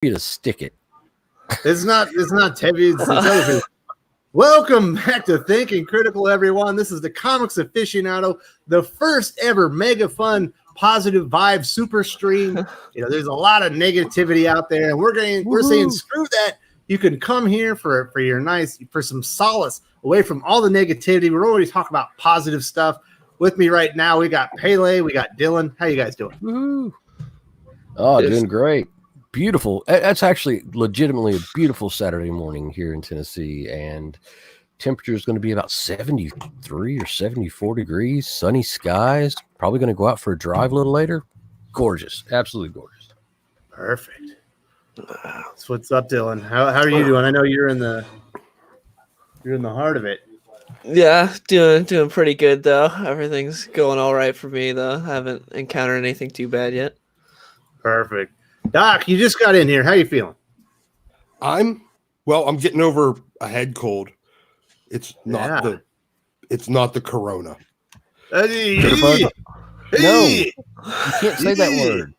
you to stick it. It's not Tevye, it's other people. Welcome back to Thinking Critical, everyone. This is the Comics Aficionado, the first ever mega fun, positive vibe super stream. You know, there's a lot of negativity out there, and we're saying screw that. You can come here for some solace away from all the negativity. We're already talking about positive stuff. With me right now, we got Pele, we got Dylan. How you guys doing? Woo-hoo. Oh, doing great. Beautiful. That's actually legitimately a beautiful Saturday morning here in Tennessee, and temperature is going to be about 73 or 74 degrees, sunny skies. Probably going to go out for a drive a little later. Gorgeous. Absolutely gorgeous. Perfect. So what's up, Dylan? How are you doing? I know you're in the heart of it. Yeah, doing pretty good though. Everything's going all right for me though. I haven't encountered anything too bad yet. Perfect. Doc, you just got in here. How you feeling? I'm getting over a head cold. It's not the corona. No, you can't say that word.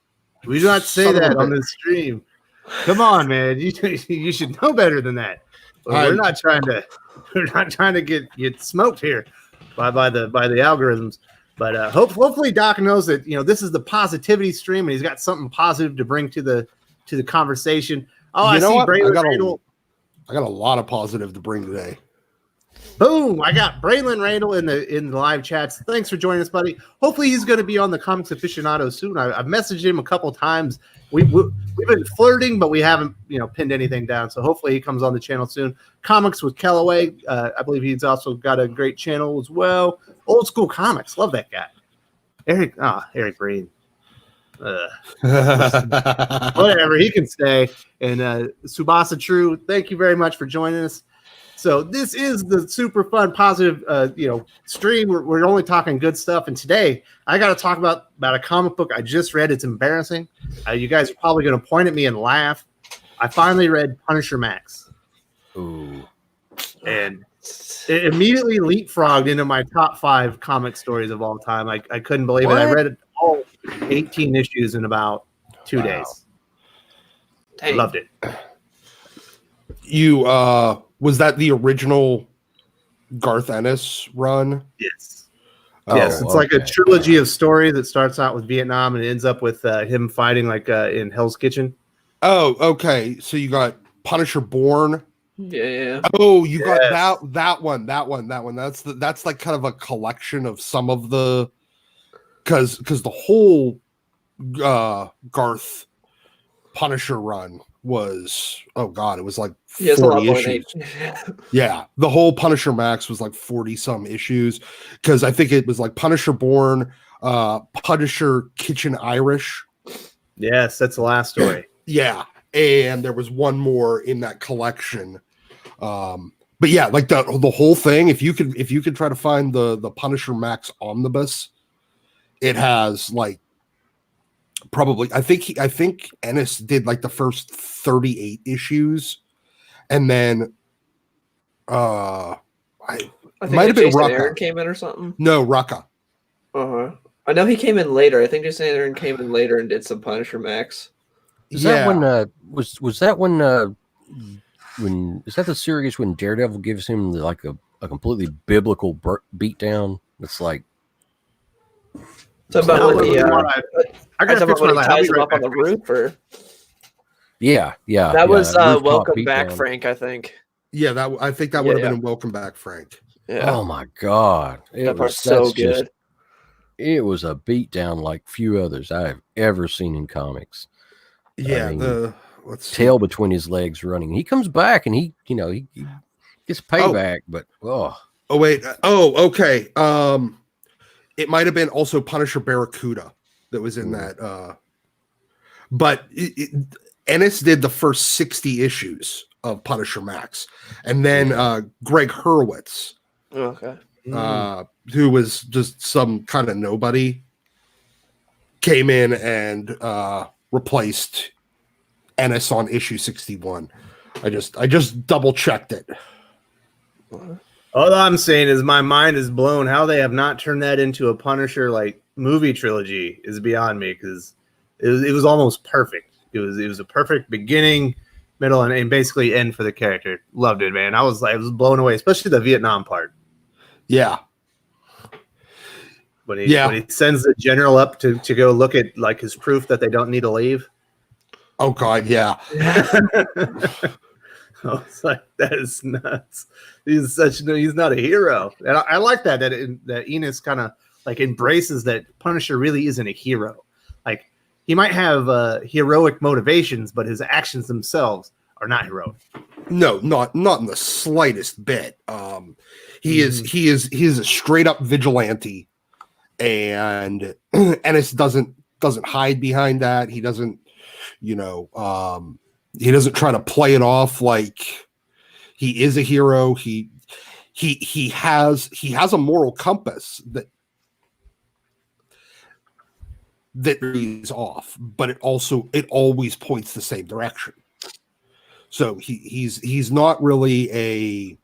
We do not say that on this stream. Come on, man. You should know better than that. We're not trying to get smoked here by the algorithms. But hopefully Doc knows that this is the positivity stream, and he's got something positive to bring to the conversation. Oh, I see Braylon. I got a lot of positive to bring today. Boom! I got Braylon Randle in the live chats. Thanks for joining us, buddy. Hopefully he's going to be on the Comics Aficionado soon. I've messaged him a couple times. We've been flirting, but we haven't pinned anything down. So hopefully he comes on the channel soon. Comics with Kelloway. I believe he's also got a great channel as well. Old School Comics. Love that guy. Eric Green. Whatever, he can stay. And Subasa True, thank you very much for joining us. So this is the super fun, positive, stream. We're only talking good stuff. And today I got to talk about a comic book I just read. It's embarrassing. You guys are probably going to point at me and laugh. I finally read Punisher Max. Ooh. And it immediately leapfrogged into my top 5 comic stories of all time. I couldn't believe it. I read all 18 issues in about 2 days. I loved it. You was that the original Garth Ennis run? Yes. Yes, it's like a trilogy of story that starts out with Vietnam and ends up with him fighting in Hell's Kitchen. Oh, okay. So you got Punisher Born. Yeah. Oh, you got that one. That's like kind of a collection of some of the because the whole Garth Punisher run was it was like 40 issues. Yeah, the whole Punisher Max was like 40 some issues because I think it was like Punisher Born, Punisher Kitchen Irish. Yes, that's the last story. Yeah, and there was one more in that collection. But yeah, like the whole thing. If you could try to find the Punisher Max omnibus, it has like probably I think Ennis did like the first 38 issues, and then I think might have been Jason Rucka. Aaron came in or something. No, Rucka. I know he came in later. I think Jason Aaron came in later and did some Punisher Max. Is that when was that when is that the series when Daredevil gives him like a completely biblical beatdown? It's like so about when he ties him up on the roof, or yeah. That was Welcome Back, Frank. I think. Yeah, I think that would have been in Welcome Back, Frank. Yeah. Oh my God, that part's so good. It was a beatdown like few others I have ever seen in comics. Yeah, I mean, tail between his legs running. He comes back and he gets payback, but okay. It might have been also Punisher Barracuda that was in that. But Ennis did the first 60 issues of Punisher Max, and then Greg Hurwitz, who was just some kind of nobody, came in and replaced Ennis on issue 61. I just double checked it. All I'm saying is my mind is blown. How they have not turned that into a Punisher like movie trilogy is beyond me, because it was almost perfect. It was a perfect beginning, middle, and basically end for the character. Loved it, man. I was blown away, especially the Vietnam part. Yeah. When he sends the general up to go look at like his proof that they don't need to leave. Oh God, yeah. I was like, that is nuts. He's not a hero. And I like that Enos kind of like embraces that Punisher really isn't a hero. Like he might have heroic motivations, but his actions themselves are not heroic. No, not in the slightest bit. He is a straight up vigilante. And Ennis doesn't hide behind that. He doesn't, he doesn't try to play it off like he is a hero. He has a moral compass that is off, but it always points the same direction. So he's not really a,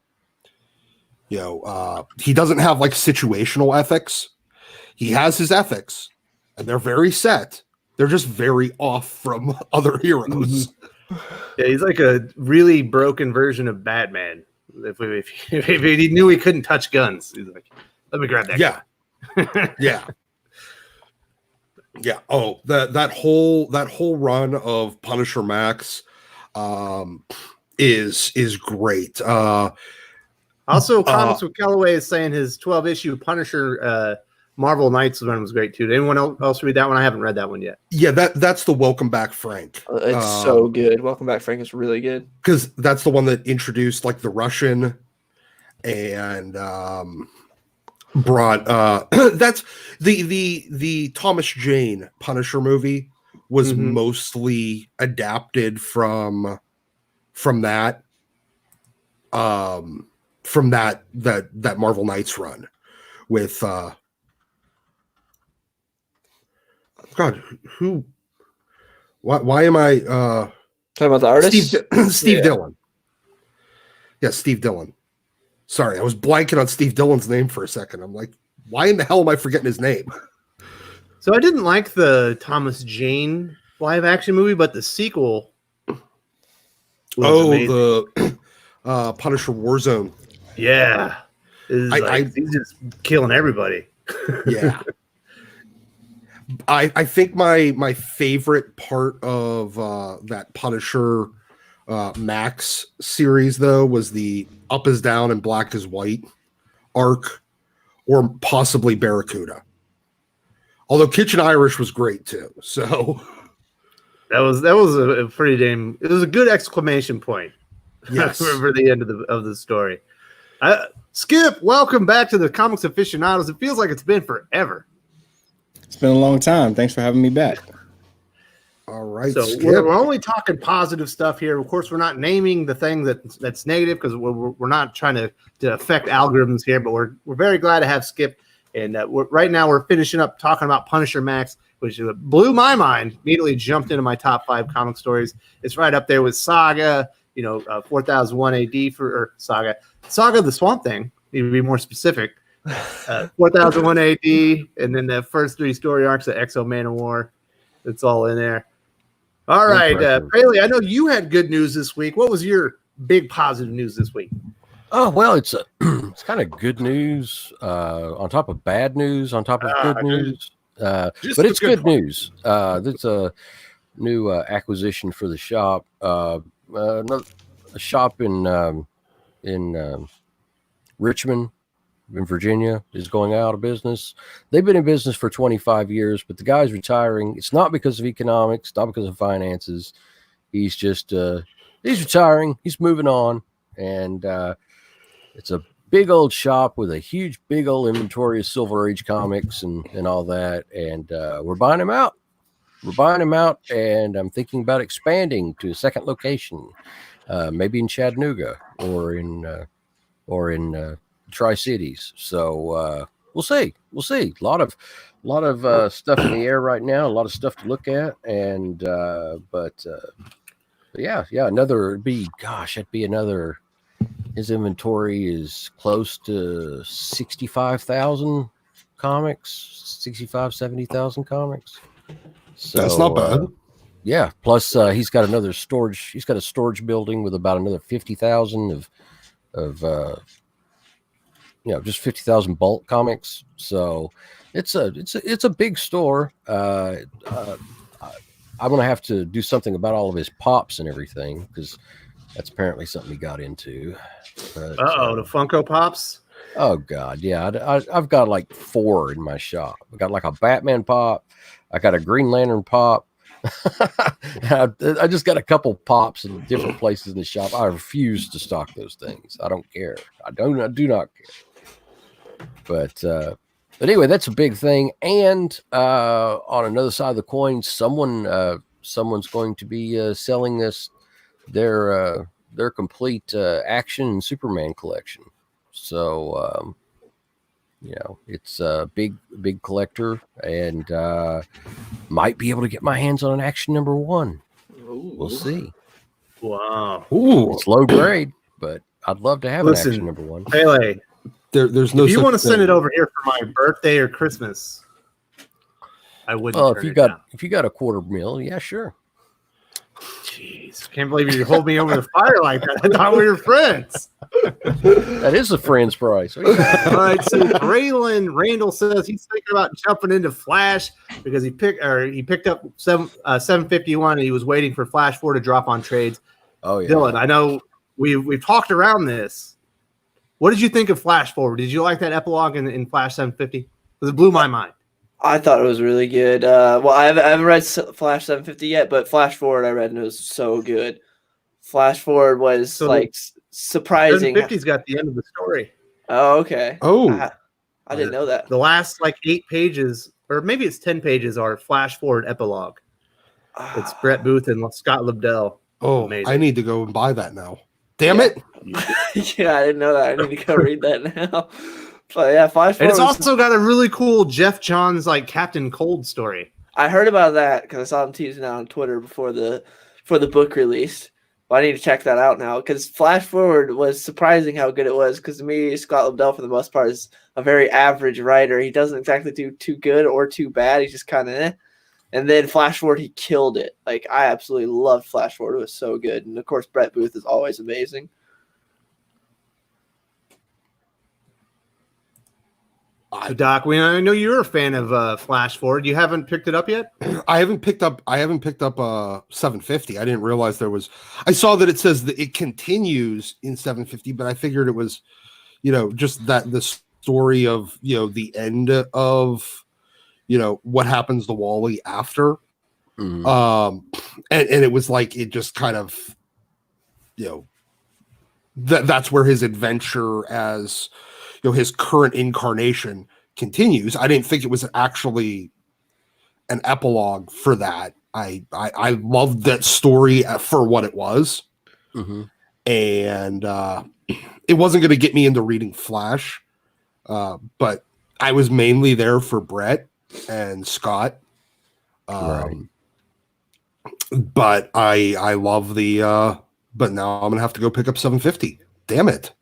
he doesn't have like situational ethics. He has his ethics, and they're very set. They're just very off from other heroes. Yeah, he's like a really broken version of Batman. If he knew he couldn't touch guns, he's like, "Let me grab that." Yeah, yeah, yeah. Oh, that whole run of Punisher Max is great. Also, Comics with Kelloway is saying his 12-issue Punisher Marvel Knights run was great too. Did anyone else read that one? I haven't read that one yet. Yeah, that's the Welcome Back Frank. It's so good. Welcome Back Frank is really good because that's the one that introduced like the Russian and brought that's the Thomas Jane Punisher movie was mostly adapted from that Marvel Knights run with God, who? Why am I talking about the artist? Steve Dillon. Yeah, Steve Dillon. Sorry, I was blanking on Steve Dillon's name for a second. I'm like, why in the hell am I forgetting his name? So I didn't like the Thomas Jane live action movie, but the sequel. The Punisher Warzone. Yeah, he's just killing everybody. Yeah. I think my favorite part of that Punisher Max series though was the Up is Down and Black is White arc, or possibly Barracuda. Although Kitchen Irish was great too. So that was a pretty damn. It was a good exclamation point. Yes. For the end of the story. Skip, welcome back to the Comics Aficionados. It feels like it's been forever. It's been a long time. Thanks for having me back. All right. So we're only talking positive stuff here. Of course, we're not naming the thing that's negative because we're not trying to affect algorithms here. But we're very glad to have Skip. And right now we're finishing up talking about Punisher Max, which blew my mind. Immediately jumped into my top 5 comic stories. It's right up there with Saga. 4001 AD for Saga the Swamp Thing. Need to be more specific. 4001 AD, and then the first 3 story arcs of Exo Man of War. It's all in there. All right, Bailey, I know you had good news this week. What was your big positive news this week? Oh, well, it's kind of good news on top of bad news on top of good news. But it's good news. That's a new acquisition for the shop. A shop in Richmond, in Virginia, is going out of business. They've been in business for 25 years, but the guy's retiring. It's not because of economics, not because of finances. He's just he's retiring. He's moving on, and it's a big old shop with a huge, big old inventory of Silver Age comics and all that. And we're buying him out. And I'm thinking about expanding to a second location, maybe in Chattanooga or in Tri-Cities. So we'll see. A lot of stuff in the air right now. A lot of stuff to look at, and but yeah. That'd be another. His inventory is close to 65,000 comics, 70,000 comics. So, that's not bad. Yeah. Plus, he's got another storage. He's got a storage building with about another 50,000 of just 50,000 bulk comics. So it's a big store. I'm gonna have to do something about all of his pops and everything because that's apparently something he got into. But, the Funko Pops. Oh God, yeah. I've got like 4 in my shop. I got like a Batman pop. I got a Green Lantern pop. I just got a couple pops in different places in the shop. I refuse to stock those things. I don't care. I do not care. But anyway, that's a big thing. And on another side of the coin, someone's going to be selling us their complete Action and Superman collection. So it's a big collector, and might be able to get my hands on an Action #1. Ooh. We'll see. Wow. Ooh, It's low grade, but I'd love to have Listen, an Action #1. Pele, there's no. if you such want to send thing. it over here for my birthday or Christmas, I wouldn't. Well, turn it down. if you got a $250,000, yeah, sure. Jeez, can't believe you hold me over the fire like that. I thought we were friends. That is a friend's price. All right, so Braylon Randle says he's thinking about jumping into Flash because he picked up 751 and he was waiting for Flash 4 to drop on trades. Oh yeah, Dylan, I know we've talked around this. What did you think of Flash Forward? Did you like that epilogue in Flash 750? Because it blew my mind. I thought it was really good. Well, I haven't read Flash 750 yet, but Flash Forward I read and it was so good. Flash Forward was surprising. 750's got the end of the story. Oh, okay. Oh, I didn't know that. The last 8 pages, or maybe it's 10 pages, are Flash Forward epilogue. It's Brett Booth and Scott Lobdell. oh, Amazing. I need to go and buy that now. Damn it! Yeah, I didn't know that. I need to go read that now. But yeah, Flash And Forward. it's also got a really cool Jeff Johns Captain Cold story. I heard about that because I saw him teasing out on Twitter before the book released. But I need to check that out now because Flash Forward was surprising how good it was. Because to me, Scott Lobdell for the most part is a very average writer. He doesn't exactly do too good or too bad. He's just kind of eh. And then Flash Forward, he killed it. I absolutely loved Flash Forward. It was so good. And of course, Brett Booth is always amazing. Doc, I know you're a fan of Flash Forward. You haven't picked it up yet? I haven't picked up 750. I didn't realize there was. I saw that it says that it continues in 750, but I figured it was, just that the story of the end of what happens to Wally after. Mhm. And it was it just kind of that's where his adventure as his current incarnation continues. I didn't think it was actually an epilogue for that. I loved that story for what it was. Mm-hmm. And it wasn't going to get me into reading Flash, but I was mainly there for Brett and Scott. Right. But I love the but now I'm gonna have to go pick up 750. Damn it.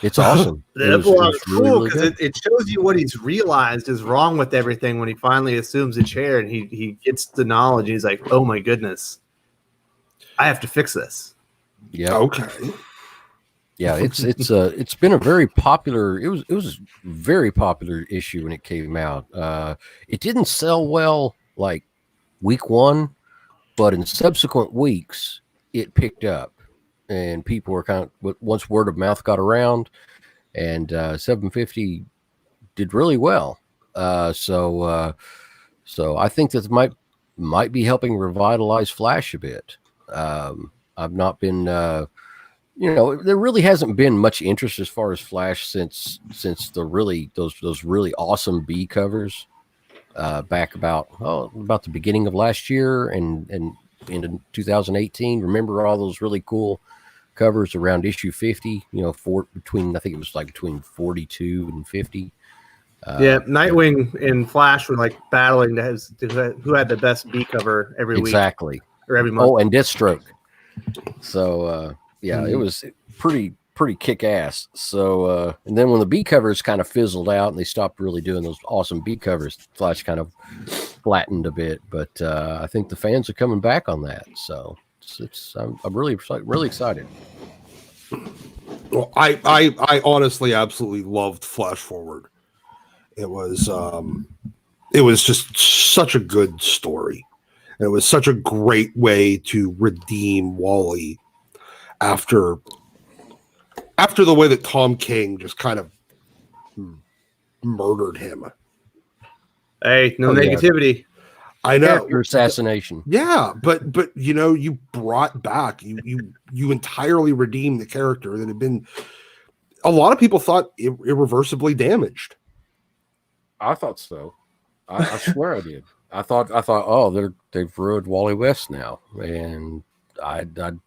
It's awesome. The epilogue is cool because it shows you what he's realized is wrong with everything when he finally assumes the chair and he gets the knowledge. And he's like, oh my goodness, I have to fix this. Yeah. Okay. Yeah, it's been a very popular. It was a very popular issue when it came out. It didn't sell well week 1, but in subsequent weeks it picked up, and people were once word of mouth got around, and 750 did really well. So I think that might be helping revitalize Flash a bit. I've not been. There really hasn't been much interest as far as Flash since those really awesome B covers back about the beginning of last year and into 2018. Remember all those really cool covers around issue 50? Between 42 and 50. Nightwing and Flash were battling who had the best B cover every week. Exactly. Or every month. Oh, and Deathstroke. So it was pretty kick ass. So and then when the B covers kind of fizzled out and they stopped really doing those awesome B covers, Flash kind of flattened a bit, but I think the fans are coming back on that. So I'm really excited. Well, I honestly absolutely loved Flash Forward. It was just such a good story. And it was such a great way to redeem Wally after the way that Tom King just kind of murdered him. Hey, no negativity. I know. Character assassination. Yeah, but you brought back, you entirely redeemed the character that had been, a lot of people thought irreversibly damaged. I thought so. I swear I did. I thought, oh, they've ruined Wally West now, and I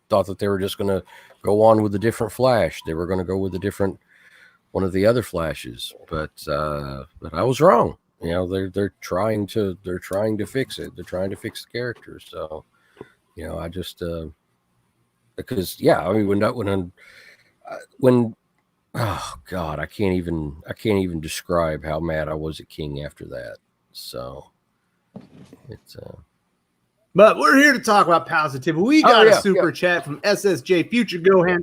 thought that they were just going to go on with a different Flash. They were going to go with one of the other Flashes, but I was wrong. They're trying to fix it. They're trying to fix the character. So, I just because I mean when oh God, I can't even describe how mad I was at King after that. So it's But we're here to talk about positivity. We got a super chat from SSJ Future Gohan,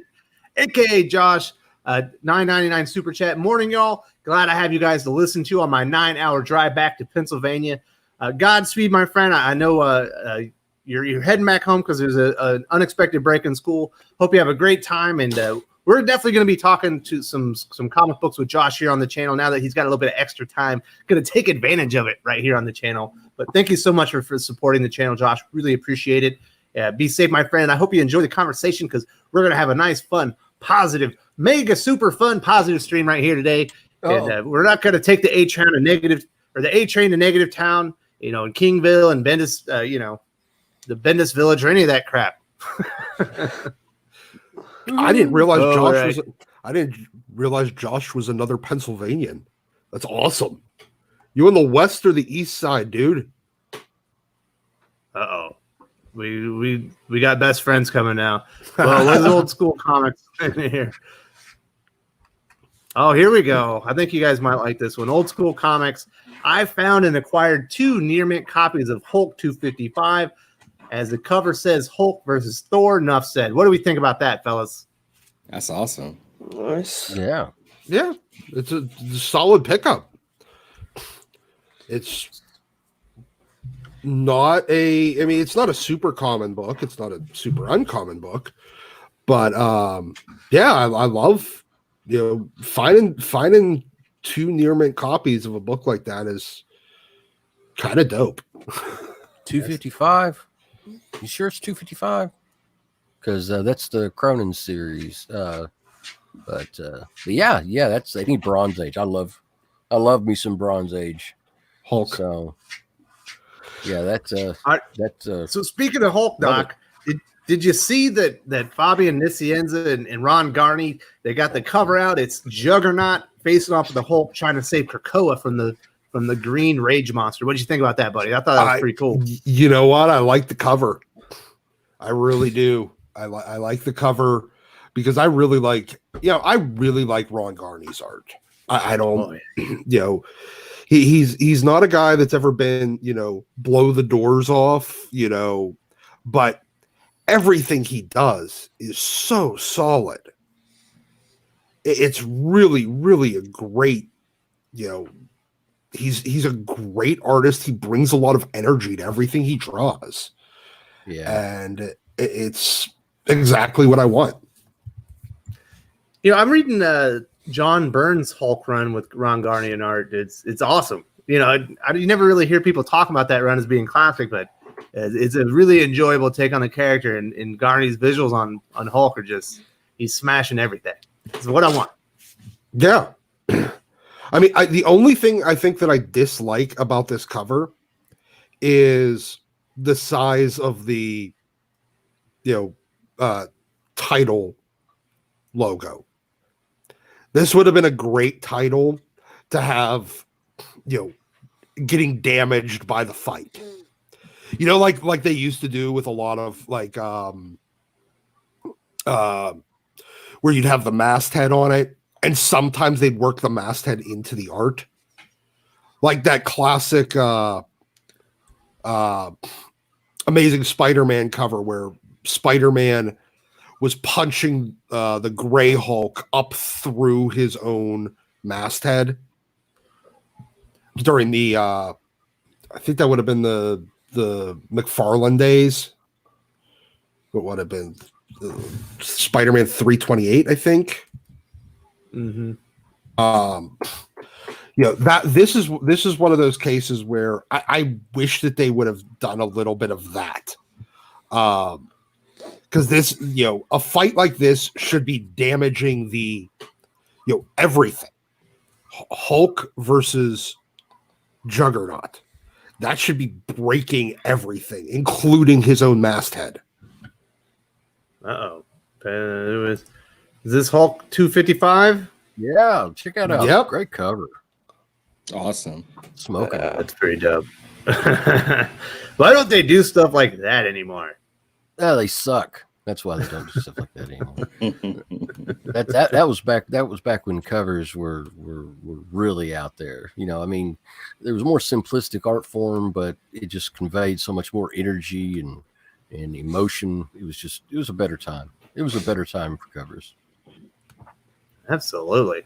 aka Josh. 9.99 super chat. Morning, y'all. Glad I have you guys to listen to on my 9-hour drive back to Pennsylvania. Godspeed, my friend. I know you're heading back home because there's an unexpected break in school. Hope you have a great time, and we're definitely going to be talking to some comic books with Josh here on the channel now that he's got a little bit of extra time. Going to take advantage of it right here on the channel. But thank you so much for supporting the channel, Josh. Really appreciate it. Be safe, my friend. I hope you enjoy the conversation because we're going to have a nice, fun, positive, mega super fun, positive stream right here today. And we're not going to take the A train to negative town, in Kingville and Bendis, the Bendis Village or any of that crap. I didn't realize Josh was another Pennsylvanian. That's awesome. You in the west or the east side, dude? Uh-oh. We got best friends coming now. Well, what's old school comics in here? Oh, here we go. I think you guys might like this one. Old school comics. I found and acquired 2 near mint copies of Hulk 255. As the cover says, Hulk versus Thor. Enough said. What do we think about that, fellas? That's awesome. Nice. yeah. It's a solid pickup. It's not it's not a super common book. It's not a super uncommon book, but I love, finding 2 near mint copies of a book like that is kind of dope. 255. You sure it's 255? Because that's the Cronin series. But yeah, they need Bronze Age. I love me some Bronze Age Hulk. So yeah, that's So speaking of Hulk, Doc, did you see that Fabian Nicienza and Ron Garney, they got the cover out? It's Juggernaut facing off of the Hulk trying to save Krakoa from the green rage monster. What did you think about that, buddy? I thought that was pretty cool. You know what? I like the cover. I really do. I like the cover because I really like Ron Garney's art. I don't, he's not a guy that's ever been, blow the doors off, but everything he does is so solid. It's really, really a great, he's a great artist. He brings a lot of energy to everything he draws. Yeah. And it's exactly what I want. I'm reading John Byrne's Hulk run with Ron Garney and art. It's awesome. You never really hear people talk about that run as being classic, but it's a really enjoyable take on the character. And Garney's visuals on Hulk are he's smashing everything. It's what I want. Yeah. I mean, the only thing I think that I dislike about this cover is the size of the, title logo. This would have been a great title to have, getting damaged by the fight. Like they used to do with a lot of where you'd have the masthead on it, and sometimes they'd work the masthead into the art. Like that classic Amazing Spider-Man cover where Spider-Man was punching the Gray Hulk up through his own masthead during the I think that would have been the McFarlane days. What would have been Spider-Man 328, I think. Mm-hmm. That this is one of those cases where I wish that they would have done a little bit of that. Because this, a fight like this should be damaging the, everything. Hulk versus Juggernaut. That should be breaking everything, including his own masthead. Uh-oh. Is this Hulk 255? Yeah, check that out. Yep. Great cover. Awesome. Smoking. That's pretty dope. Why don't they do stuff like that anymore? Oh, they suck. That's why they don't do stuff like that anymore. that was back. That was back when covers were really out there. I mean, there was more simplistic art form, but it just conveyed so much more energy and emotion. It was a better time. It was a better time for covers. Absolutely.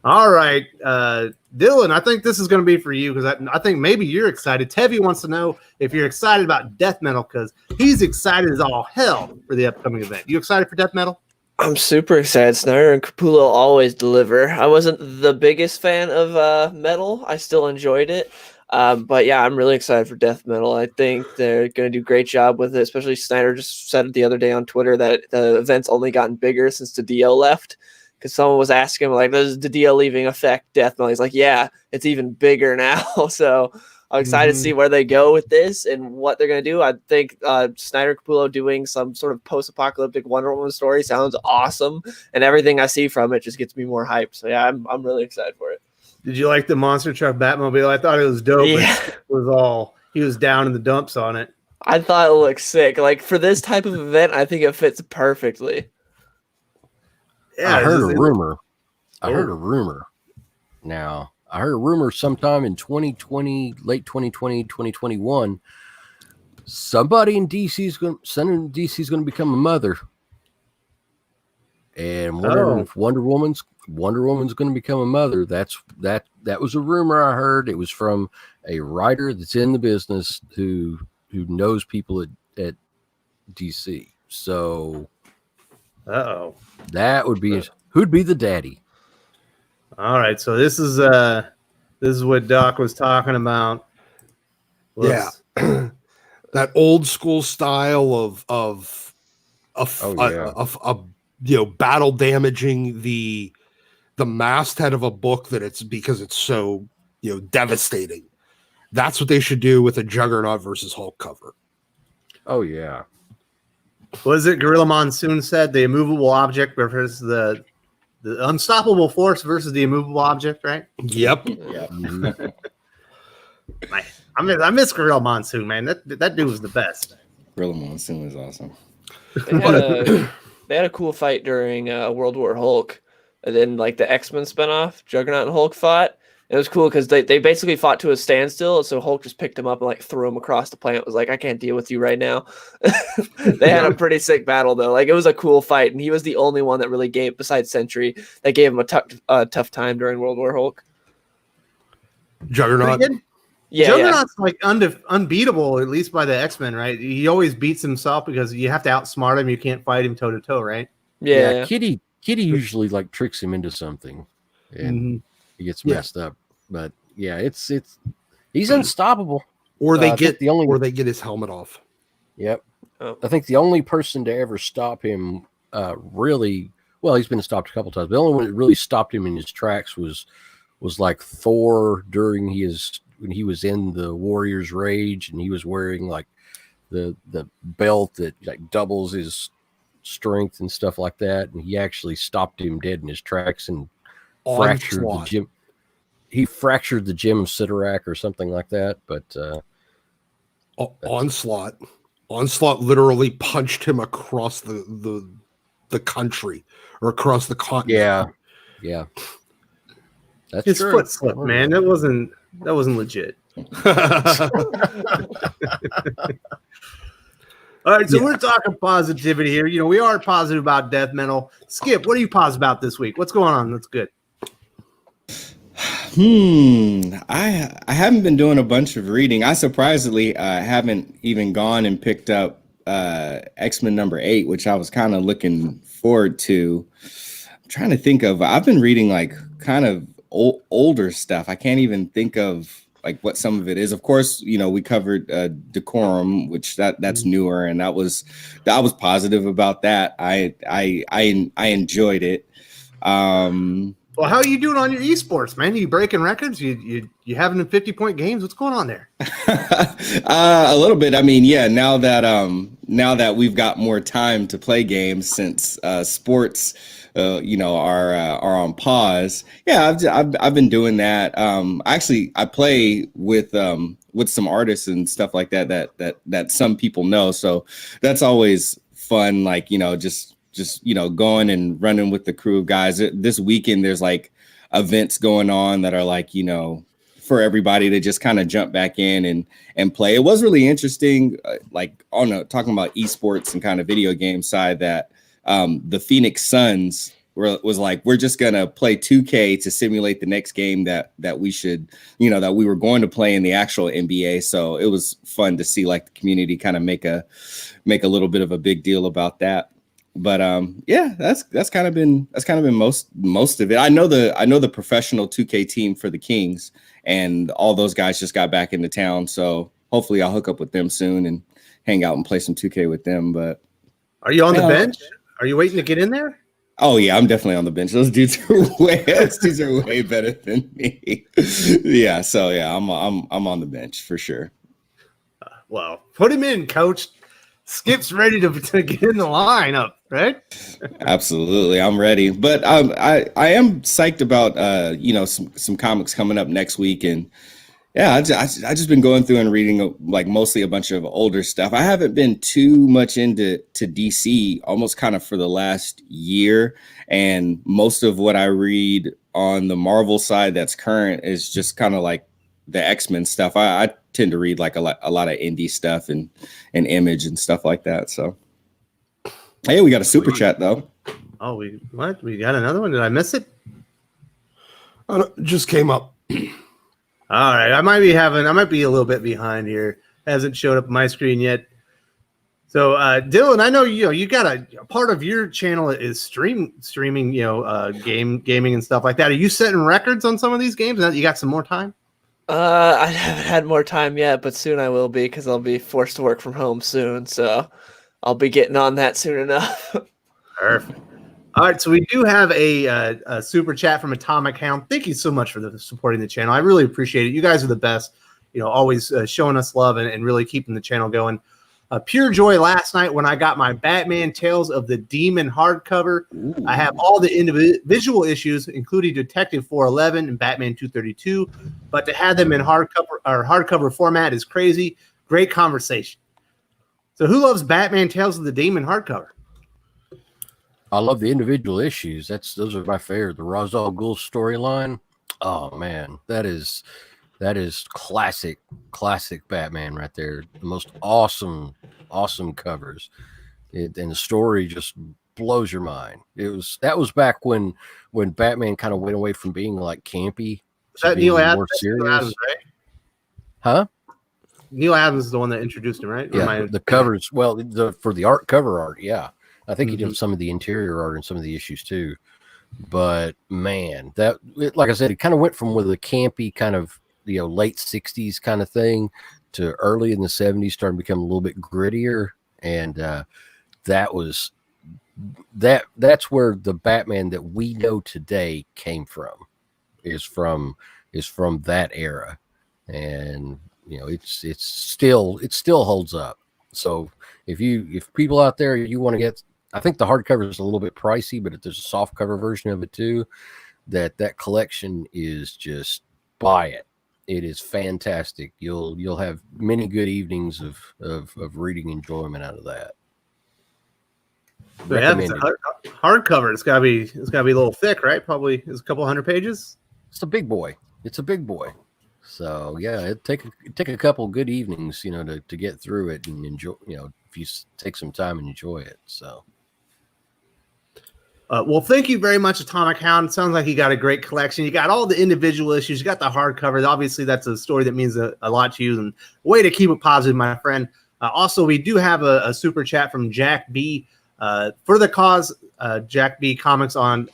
All right, Dylan, I think this is going to be for you because I think maybe you're excited. Tevye wants to know if you're excited about death metal because he's excited as all hell for the upcoming event. You excited for death metal? I'm super excited. Snyder and Capullo always deliver. I wasn't the biggest fan of metal. I still enjoyed it. But yeah, I'm really excited for death metal. I think they're going to do a great job with it, especially Snyder just said it the other day on Twitter that the event's only gotten bigger since the DL left. Because someone was asking him, like, does the DL leaving affect death metal? He's like, yeah, it's even bigger now. So I'm excited to see where they go with this and what they're going to do. I think Snyder Capullo doing some sort of post-apocalyptic Wonder Woman story sounds awesome. And everything I see from it just gets me more hyped. So yeah, I'm really excited for it. Did you like the monster truck Batmobile? I thought it was dope. Yeah. He was down in the dumps on it. I thought it looked sick. Like, for this type of event, I think it fits perfectly. Yeah, I heard a rumor. Now, I heard a rumor sometime in 2020, late 2020, 2021. Somebody in DC is going to become a mother, and wondering if Wonder Woman's going to become a mother. That was a rumor I heard. It was from a writer that's in the business who knows people at DC. So, that would be who'd be the daddy? All right, so this is what Doc was talking about. Yeah, that old school style of battle damaging the masthead of a book that it's because it's so devastating. That's what they should do with a Juggernaut versus Hulk cover. Oh yeah. What is it? Gorilla Monsoon said the immovable object versus the unstoppable force versus the immovable object, right? Yep. Yeah. I miss Gorilla Monsoon, man. That dude was the best. Gorilla Monsoon is awesome. They had a cool fight during World War Hulk, and then like the X-Men spinoff, Juggernaut and Hulk fought. It was cool because they basically fought to a standstill, so Hulk just picked him up and like threw him across the planet. It was like, I can't deal with you right now. They had a pretty sick battle though. Like, it was a cool fight, and he was the only one that really gave, besides Sentry, that gave him a tough time during World War Hulk. Juggernaut. Yeah, Juggernaut's like unbeatable, at least by the X-Men, right? He always beats himself because you have to outsmart him. You can't fight him toe to toe, right? Yeah. Kitty usually like tricks him into something, and he gets messed up. But yeah, it's he's unstoppable. Or they get his helmet off. Yep. Oh. I think the only person to ever stop him, really, well, he's been stopped a couple times. The only one that really stopped him in his tracks was like Thor during when he was in the Warrior's Rage, and he was wearing like the belt that like doubles his strength and stuff like that, and he actually stopped him dead in his tracks and fractured the gem. He fractured the gem of Sidorak or something like that. But Onslaught literally punched him across the country or across the continent. Yeah. That's his true. foot slipped, man. That wasn't legit. All right, so we're talking positivity here. You know, we are positive about death metal. Skip, what are you positive about this week? What's going on? That's good. I haven't been doing a bunch of reading. I surprisingly haven't even gone and picked up X-Men #8, which I was kind of looking forward to. I'm trying to think of. I've been reading like kind of older stuff. I can't even think of like what some of it is. Of course, you know, we covered Decorum, which that's newer, and I was positive about that. I enjoyed it. Well, how are you doing on your esports, man? You breaking records? You having 50-point games? What's going on there? A little bit. I mean, yeah. Now that we've got more time to play games since sports, you know, are on pause. Yeah, I've been doing that. Actually, I play with some artists and stuff like that some people know. So that's always fun. Like, you know, just you know, going and running with the crew of guys. This weekend, there's like events going on that are like, you know, for everybody to just kind of jump back in and play. It was really interesting, like talking about esports and kind of video game side, that the Phoenix Suns was like, we're just gonna play 2K to simulate the next game that we should, you know, that we were going to play in the actual NBA. So it was fun to see like the community kind of make a little bit of a big deal about that. But yeah, that's kind of been most of it. I know the professional 2K team for the Kings, and all those guys just got back into town. So hopefully I'll hook up with them soon and hang out and play some 2K with them. But are you on the bench? Are you waiting to get in there? Oh yeah, I'm definitely on the bench. Those dudes are way better than me. Yeah, so yeah, I'm on the bench for sure. Well, put him in, coach. Skip's ready to get in the lineup, right? Absolutely, I'm ready. But I am psyched about you know, some comics coming up next week, and yeah, I just been going through and reading like mostly a bunch of older stuff. I haven't been too much into DC almost kind of for the last year, and most of what I read on the Marvel side that's current is just kind of like the X-Men stuff. I tend to read like a lot of indie stuff and Image and stuff like that. So hey, we got a super chat though. Oh, we got another one? Did I miss it? Just came up. All right, I might be a little bit behind here. Hasn't showed up on my screen yet. So, Dylan, I know you got a part of your channel is streaming, you know, gaming and stuff like that. Are you setting records on some of these games? Now that you got some more time? I haven't had more time yet, but soon I will be, because I'll be forced to work from home soon. So I'll be getting on that soon enough. Perfect. All right, so we do have a super chat from Atomic Hound. Thank you so much for supporting the channel. I really appreciate it. You guys are the best. You know, always showing us love and really keeping the channel going. Pure joy last night when I got my Batman Tales of the Demon hardcover. Ooh. I have all the individual issues, including Detective 411 and Batman 232. But to have them in hardcover format is crazy. Great conversation. So, who loves Batman Tales of the Demon hardcover? I love the individual issues. Those are my favorite. The Ra's al Ghul storyline. Oh man, that is classic Batman right there. The most awesome covers. And the story just blows your mind. That was back when Batman kind of went away from being like campy. Is that Neil Adams? More serious. Neil Adams, right? Huh? Neil Adams is the one that introduced him, right? Yeah, the covers. Well, for the cover art, yeah. I think he did some of the interior art and some of the issues too. But man, like I said, it kind of went from with a campy kind of, you know, late 60s kind of thing to early in the 70s, starting to become a little bit grittier. And that's where the Batman that we know today came from, is from that era. And you know, it still holds up. So if people out there, you want to get, I think the hardcover is a little bit pricey, but if there's a soft cover version of it too, that collection is just, buy it. It is fantastic. You'll have many good evenings of reading enjoyment out of that. Yeah, it's a hardcover. It's gotta be a little thick, right? Probably is a couple hundred pages. It's a big boy. So yeah, it take a couple good evenings, to get through it and enjoy. If you take some time and enjoy it. So. Well, thank you very much, Atomic Hound. Sounds like you got a great collection. You got all the individual issues. You got the hardcover. Obviously, that's a story that means a lot to you, and way to keep it positive, my friend. Also, we do have a super chat from Jack B. For the cause, Jack B Comics on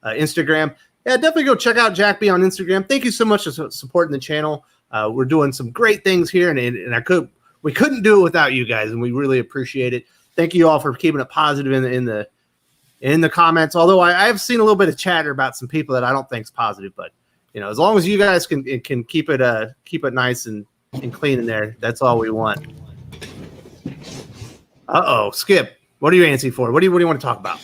Instagram. Yeah, definitely go check out Jack B on Instagram. Thank you so much for supporting the channel. We're doing some great things here, and we couldn't do it without you guys, and we really appreciate it. Thank you all for keeping it positive in the comments, although I've seen a little bit of chatter about some people that I don't think is positive, but as long as you guys can keep it nice and clean in there, that's all we want. Skip, what are you antsy for? What do you want to talk about?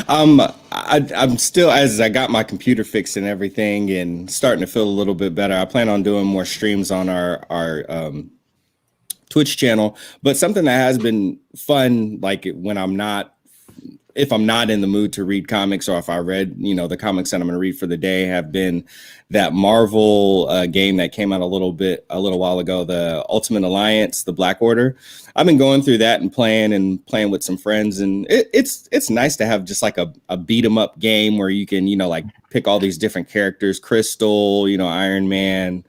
I'm still, as I got my computer fixed and everything and starting to feel a little bit better. I plan on doing more streams on our Twitch channel, but something that has been fun, like if I'm not in the mood to read comics, or if I read, the comics that I'm going to read for the day, have been that Marvel game that came out a little while ago, the Ultimate Alliance, the Black Order. I've been going through that and playing with some friends, and it's nice to have just like a beat 'em up game where you can, like pick all these different characters, Crystal, Iron Man,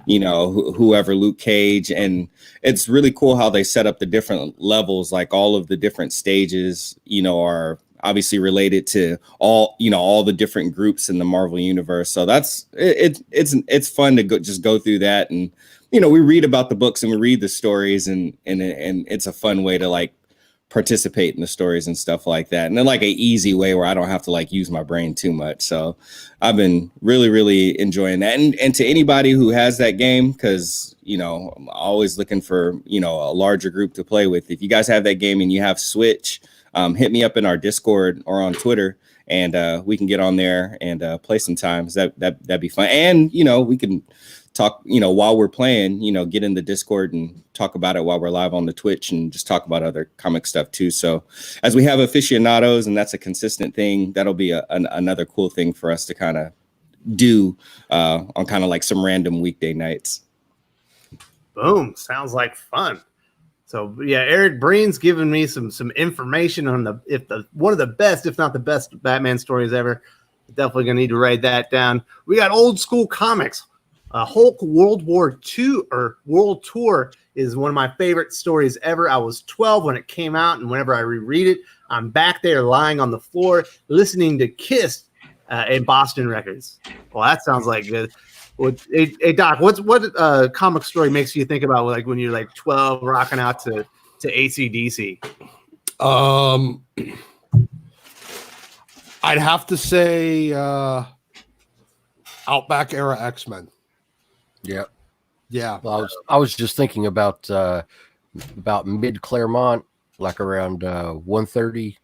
whoever, Luke Cage. And it's really cool how they set up the different levels, like all of the different stages, are obviously related to all the different groups in the Marvel universe. So it's fun to go through that. And, we read about the books and we read the stories, and it's a fun way to like participate in the stories and stuff like that. And then like an easy way where I don't have to like use my brain too much. So I've been really, really enjoying that. And to anybody who has that game, because, I'm always looking for, a larger group to play with. If you guys have that game and you have Switch, hit me up in our Discord or on Twitter, and we can get on there and play some times. That'd be fun. And, we can talk, while we're playing, get in the Discord and talk about it while we're live on the Twitch, and just talk about other comic stuff too. So as we have aficionados, and that's a consistent thing, that'll be another cool thing for us to kind of do on kind of like some random weekday nights. Boom. Sounds like fun. So yeah, Eric Breen's giving me some information on one of the best, if not the best, Batman stories ever. Definitely gonna need to write that down. We got old school comics. Hulk World War II or World Tour is one of my favorite stories ever. I was 12 when it came out, and whenever I reread it, I'm back there lying on the floor listening to Kiss in Boston Records. Well, that sounds like good. Hey Doc, what comic story makes you think about like when you're like 12 rocking out to AC/DC? I'd have to say Outback era X-Men. Yeah. Well, I was just thinking about mid Claremont, like around 130 to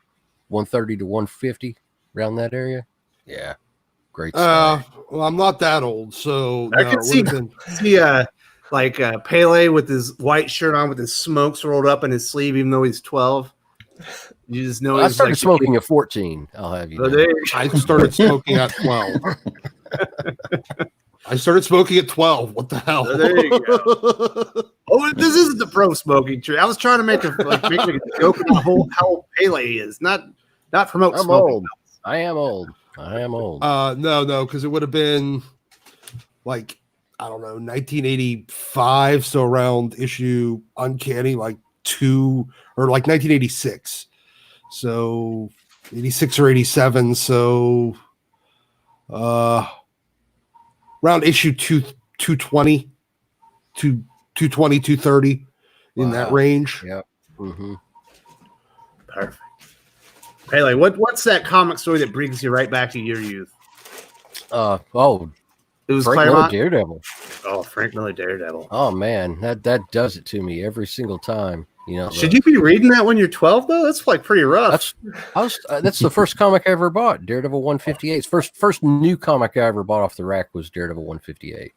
150, around that area. Yeah, great stuff. Well, I'm not that old, so I can see Pele with his white shirt on with his smokes rolled up in his sleeve, even though he's 12. You just know. I started smoking at 14. I'll have you know. I started smoking at 12. I started smoking at 12. What the hell? There you go. Oh, this isn't the pro smoking tree. I was trying to make a joke about how old Pele is, not promote I'm smoking. old. I am old. No, because it would have been like, I don't know, 1985, so around issue Uncanny, like 2, or like 1986. So 86 or 87, so around issue 220, 220, 230, in that range. Yep. Mm-hmm. Perfect. Pele, what's that comic story that brings you right back to your youth? It was Frank Miller Daredevil. Oh, Frank Miller Daredevil. Oh man, that does it to me every single time. Should you be reading that when you're 12 though? That's like pretty rough. That's the first comic I ever bought. Daredevil 158. First new comic I ever bought off the rack was Daredevil 158,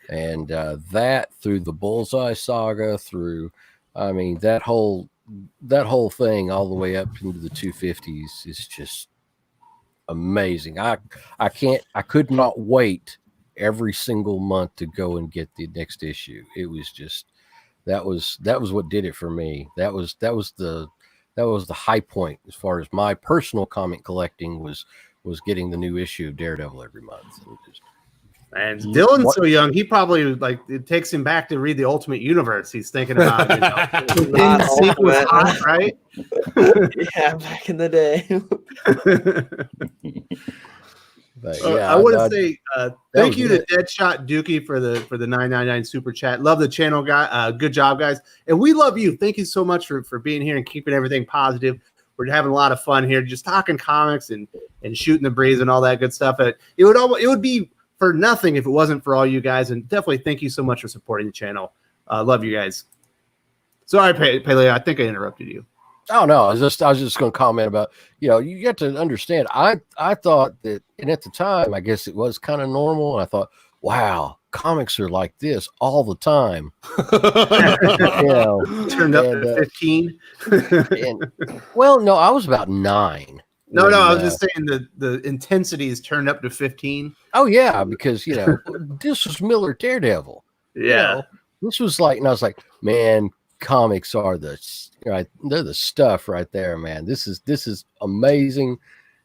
and that through the Bullseye saga, that whole thing all the way up into the 250s is just amazing. I could not wait every single month to go and get the next issue. It was just that was what did it for me. That was the high point as far as my personal comic collecting was getting the new issue of Daredevil every month. And Dylan's so young, he probably like it takes him back to read the Ultimate Universe. He's thinking about Not Sync was Ultimate. hot, right? Yeah, back in the day. But yeah, I want to say thank was you to it. Deadshot Dookie for the 999 super chat. Love the channel, guy. Good job, guys, and we love you. Thank you so much for being here and keeping everything positive. We're having a lot of fun here, just talking comics and shooting the breeze and all that good stuff. It would be for nothing if it wasn't for all you guys, and definitely thank you so much for supporting the channel. Love you guys. Sorry, Pele, I think I interrupted you. Oh no, I was just going to comment about, you get to understand. I thought that, and at the time, I guess it was kind of normal. And I thought, wow, comics are like this all the time. Turned up to 15. Well, no, I was about 9. No, I was just saying the intensity is turned up to 15. Oh yeah, because this was Miller Daredevil. Yeah, this was like, and I was like, man, comics are they're the stuff right there, man. This is amazing,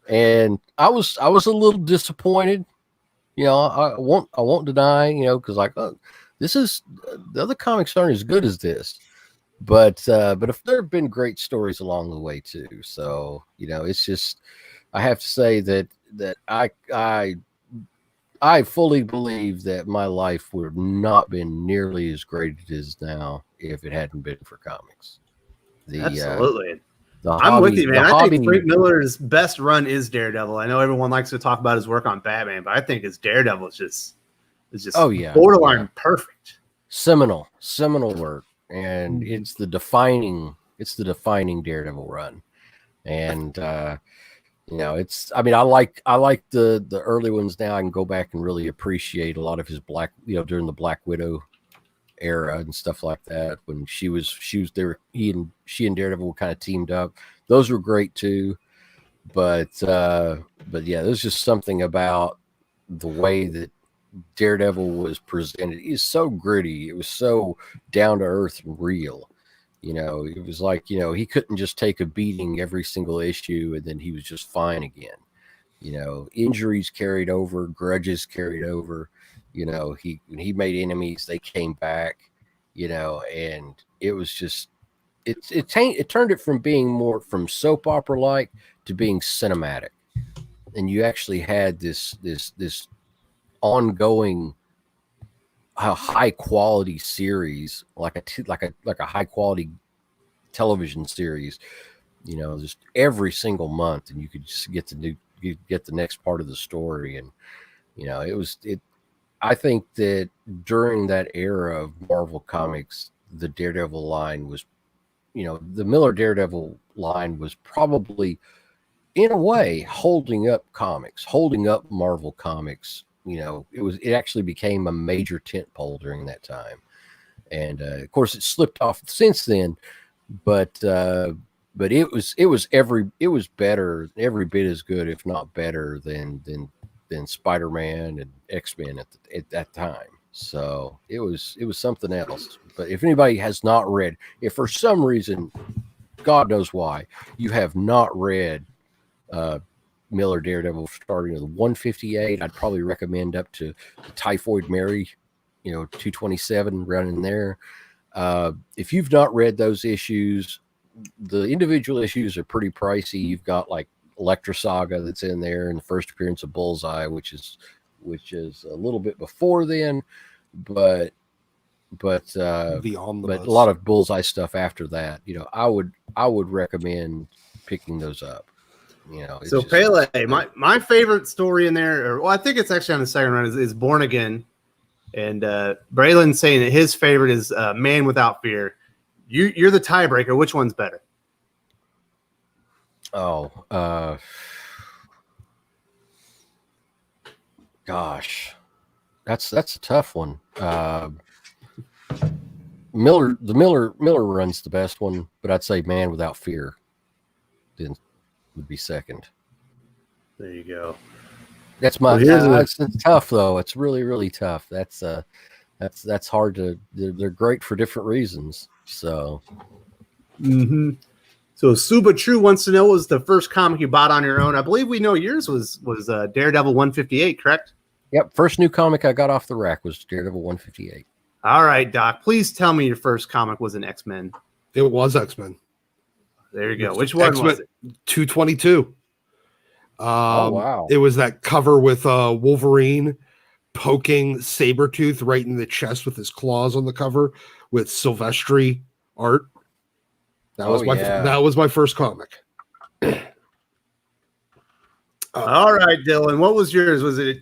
and I was a little disappointed. I won't deny, because like, this is the other comics aren't as good as this. But if there have been great stories along the way too, so it's just I have to say that I fully believe that my life would have not been nearly as great as it is now if it hadn't been for comics. Absolutely, I'm with you, man. I think Frank Miller's best run is Daredevil. I know everyone likes to talk about his work on Batman, but I think his Daredevil is just borderline perfect, seminal work. And it's the defining Daredevil run. And I like the early ones now. I can go back and really appreciate a lot of his during the Black Widow era and stuff like that, when she was there, she and Daredevil kind of teamed up. Those were great too. But yeah, there's just something about the way that Daredevil was presented. He's so gritty. It was so down to earth and real. It was like, he couldn't just take a beating every single issue and then he was just fine again. Injuries carried over, grudges carried over. When he made enemies, they came back. And it was just it turned it from being more from soap opera like to being cinematic. And you actually had this ongoing high quality series, like a high quality television series, just every single month, and you could just get the next part of the story. And I think that during that era of Marvel Comics, the Daredevil line was, the Miller Daredevil line was probably in a way holding up Marvel Comics. It actually became a major tentpole during that time, and of course it slipped off since then. But it was better, every bit as good, if not better than Spider-Man and X-Men at that time. So it was something else. But if anybody has not read, if for some reason, God knows why, you have not read Miller Daredevil starting with 158, I'd probably recommend up to Typhoid Mary, 227, running there. If you've not read those issues, the individual issues are pretty pricey. You've got like Electra Saga that's in there, and the first appearance of Bullseye, which is a little bit before then, but a lot of Bullseye stuff after that. I would recommend picking those up. So Pele, my favorite story in there, I think it's actually on the second run, is Born Again. And Braylon saying that his favorite is Man Without Fear. You're the tiebreaker. Which one's better? Gosh, that's a tough one. Miller runs the best one, but I'd say Man Without Fear then would be second. There you go. That's my. Well, here's a- It's tough though. It's really really tough. That's hard to. They're great for different reasons. So So Suba True wants to know, what was the first comic you bought on your own? I believe we know yours was Daredevil 158, correct? yep. First new comic I got off the rack was Daredevil 158. All right, Doc. Please tell me your first comic was an X-Men. It was X-Men. There you go. Which one was it? 222. Oh, wow. It was that cover with Wolverine poking Sabretooth right in the chest with his claws on the cover with Silvestri art. That was my first comic. All right, Dylan. What was yours? Was it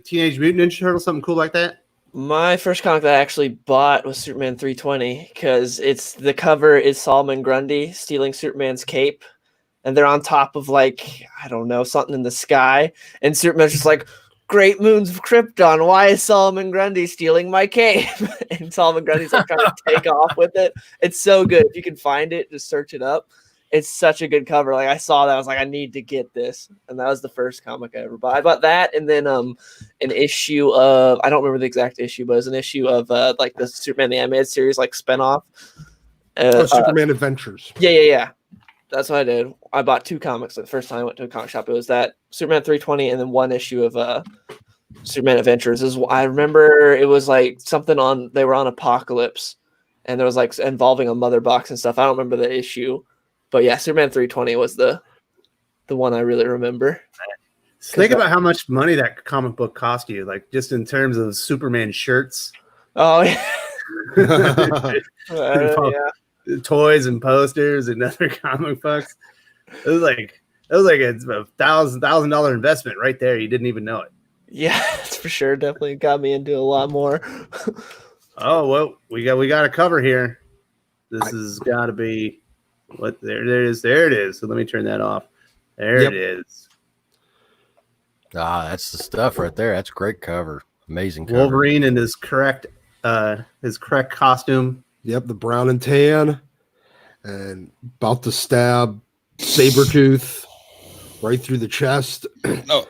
Teenage Mutant Ninja Turtle, something cool like that? My first comic that I actually bought was Superman 320 because the cover is Solomon Grundy stealing Superman's cape, and they're on top of like, I don't know, something in the sky, and Superman's just like, "Great moons of Krypton, why is Solomon Grundy stealing my cape?" And Solomon Grundy's like trying to take off with it. It's so good. If you can find it, just search it up. It's such a good cover. Like I saw that, I was like, I need to get this, and that was the first comic I ever bought. I bought that, and then an issue of, I don't remember the exact issue, but it was an issue of like the Superman the Animated Series like spinoff. Superman Adventures. Yeah. That's what I did. I bought 2 comics the first time I went to a comic shop. It was that Superman 320 and then 1 issue of Superman Adventures. I remember it was like something they were on Apocalypse, and there was like involving a mother box and stuff. I don't remember the issue. But yeah, Superman 320 was the one I really remember. Think about how much money that comic book cost you, like just in terms of Superman shirts. Oh, yeah. Toys and posters and other comic books. It was like it's a $1,000 investment right there. You didn't even know it. Yeah, that's for sure. Definitely got me into a lot more. Oh well, we got a cover here. This has got to be what there it is. So let me turn that off. It is. That's the stuff right there. That's a great cover. Amazing cover. Wolverine in his correct costume. Yep, the brown and tan, and about to stab Sabretooth right through the chest. Oh,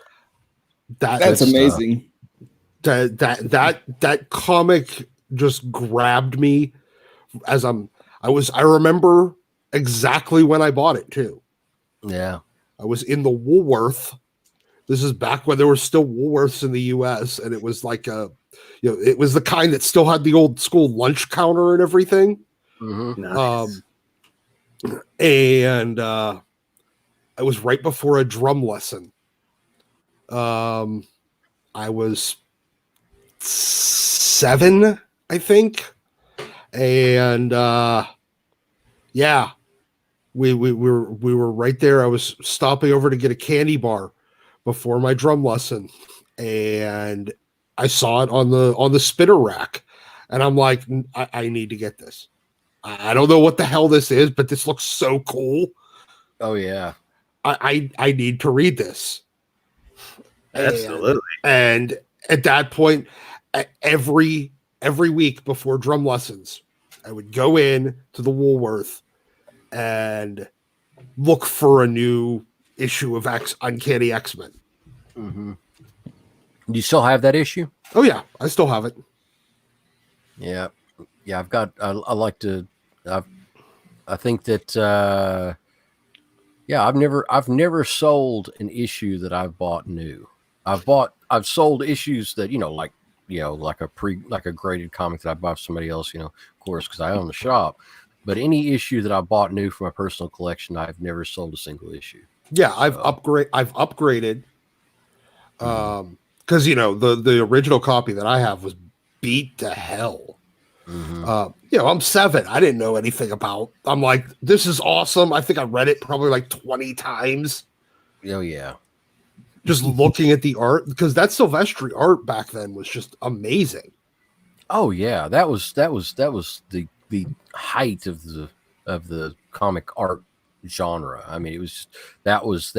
that's amazing. That comic just grabbed me as I remember exactly when I bought it too. Yeah. I was in the Woolworth. This is back when there were still Woolworths in the US, and it was like it was the kind that still had the old school lunch counter and everything. Mm-hmm. Nice. And it was right before a drum lesson. I was 7, I think. And yeah, we were right there. I was stopping over to get a candy bar before my drum lesson, and I saw it on the spinner rack, and I'm like, I need to get this. I don't know what the hell this is, but this looks so cool. Oh yeah. I need to read this. Absolutely. And at that point, every week before drum lessons, I would go in to the Woolworth and look for a new issue of Uncanny X-Men. Mm-hmm. Do you still have that issue? Oh yeah, I still have it. Yeah. I've got. I like to. I think that. I've never sold an issue that I've bought new. I've sold issues that like a graded comic that I bought from somebody else. Of course, because I own the shop. But any issue that I bought new for my personal collection, I've never sold a single issue. Yeah, I've upgraded. Because the original copy that I have was beat to hell. Mm-hmm. I'm 7. I didn't know anything about. I'm like, this is awesome. I think I read it probably like 20 times. Oh yeah. Just looking at the art, because that Silvestri art back then was just amazing. Oh yeah, that was the height of the comic art genre. I mean, that was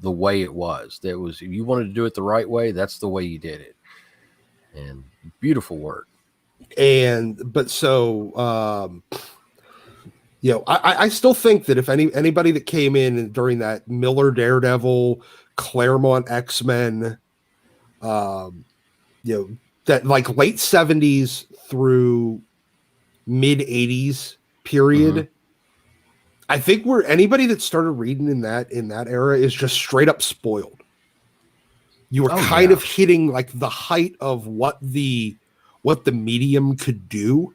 the way it was. That was, if you wanted to do it the right way, that's the way you did it. And beautiful work. But so I still think that if anybody that came in during that Miller Daredevil, Claremont X-Men, that like late 70s through mid 80s period, I think anybody that started reading in that era is just straight up spoiled. You were kind of hitting like the height of what the medium could do,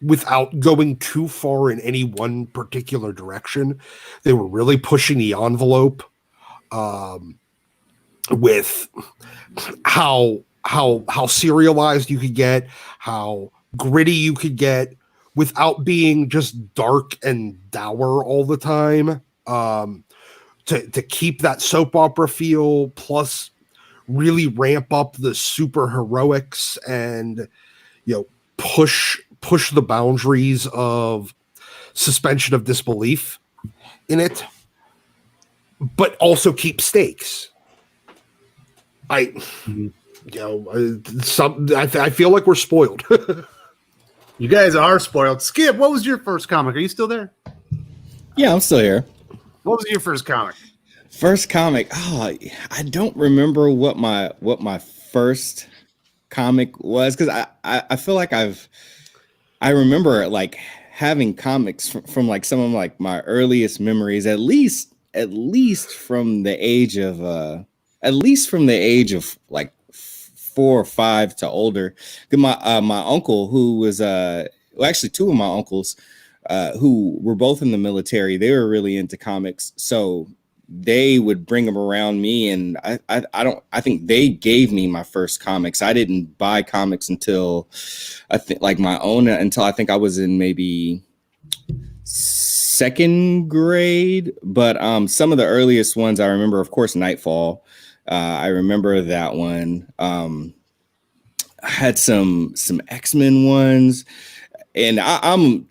without going too far in any one particular direction. They were really pushing the envelope, with how serialized you could get, how gritty you could get, without being just dark and dour all the time. To keep that soap opera feel, plus really ramp up the super heroics and push the boundaries of suspension of disbelief in it, but also keep stakes. I feel like we're spoiled. You guys are spoiled. Skip, what was your first comic? Are you still there? Yeah, I'm still here. What was your first comic? First comic. Oh, I don't remember what my first comic was, because I feel like I remember like having comics from like some of like my earliest memories, at least from the age of like 4 or 5 to older. My uncle, who was actually two of my uncles, who were both in the military, they were really into comics, so they would bring them around me, and I think they gave me my first comics. I didn't buy comics until I think like my own, until I think I was in maybe 2nd grade. But some of the earliest ones I remember, of course, Nightfall. I remember that one. I had some X-Men ones. And I'm,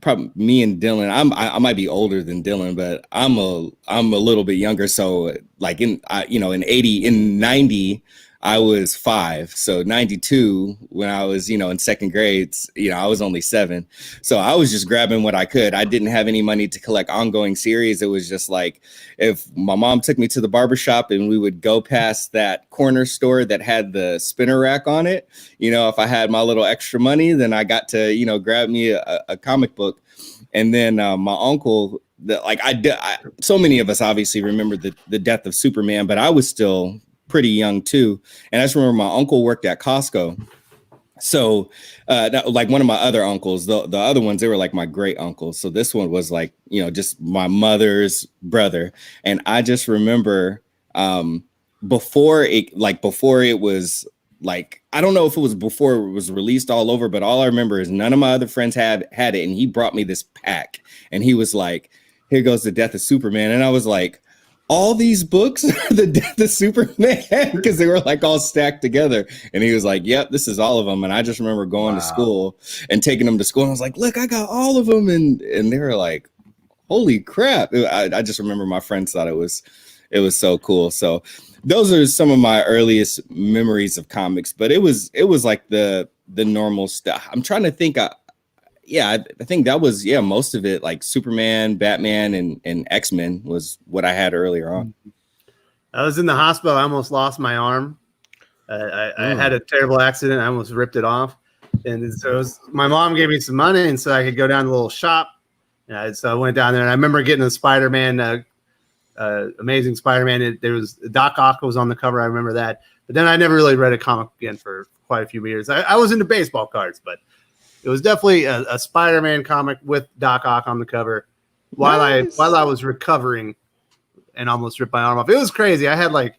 probably me and Dylan. I might be older than Dylan, but I'm a little bit younger. So like in 90, I was 5. So 92, when I was, in 2nd grade, I was only 7. So I was just grabbing what I could. I didn't have any money to collect ongoing series. It was just like, if my mom took me to the barbershop and we would go past that corner store that had the spinner rack on it, if I had my little extra money, then I got to, grab me a comic book. And then my uncle, so many of us obviously remember the death of Superman, but I was still pretty young too. And I just remember my uncle worked at Costco. So like one of my other uncles, the other ones, they were like my great uncles. So this one was like, just my mother's brother. And I just remember before it was like, I don't know if it was before it was released all over, but all I remember is none of my other friends had it. And he brought me this pack and he was like, here goes the death of Superman. And I was like, all these books are the death of Superman, because they were like all stacked together. And he was like, yep, this is all of them. And I just remember going to school and taking them to school. And I was like, look, I got all of them. And they were like, holy crap. I just remember my friends thought it was so cool. So those are some of my earliest memories of comics, but it was like the normal stuff. I'm trying to think. I think that was, most of it, like Superman, Batman, and X-Men was what I had earlier on. I was in the hospital. I almost lost my arm. I had a terrible accident. I almost ripped it off. And so my mom gave me some money, and so I could go down to the little shop. So I went down there, and I remember getting a Spider-Man, Amazing Spider-Man. There was Doc Ock was on the cover. I remember that. But then I never really read a comic again for quite a few years. I was into baseball cards, but it was definitely a Spider-Man comic with Doc Ock on the cover while I was recovering and almost ripped my arm off. It was crazy. I had like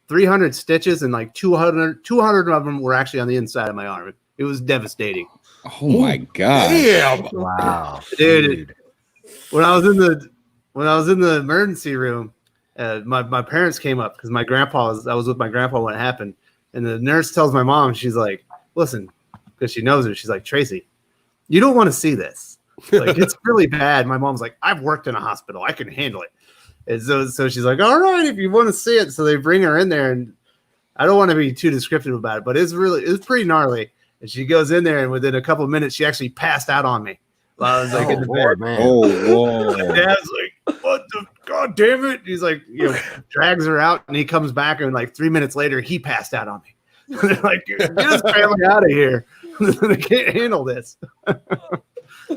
300 stitches and like 200 of them were actually on the inside of my arm. It was devastating. Oh my God. Damn. Wow. Dude. When I was in the emergency room, my parents came up because I was with my grandpa when it happened. And the nurse tells my mom, she's like, listen, because she knows her. She's like, Tracy, you don't want to see this. Like, it's really bad. My mom's like, I've worked in a hospital. I can handle it. And so she's like, all right, if you want to see it. So they bring her in there, and I don't want to be too descriptive about it, but it's pretty gnarly. And she goes in there, and within a couple of minutes, she actually passed out on me while I was like in the Lord, bed. man. Oh, whoa. Dad's like, "What the god damn it?" He's like, drags her out, and he comes back, and like 3 minutes later, he passed out on me. They're like, "Get this family out of here! They can't handle this."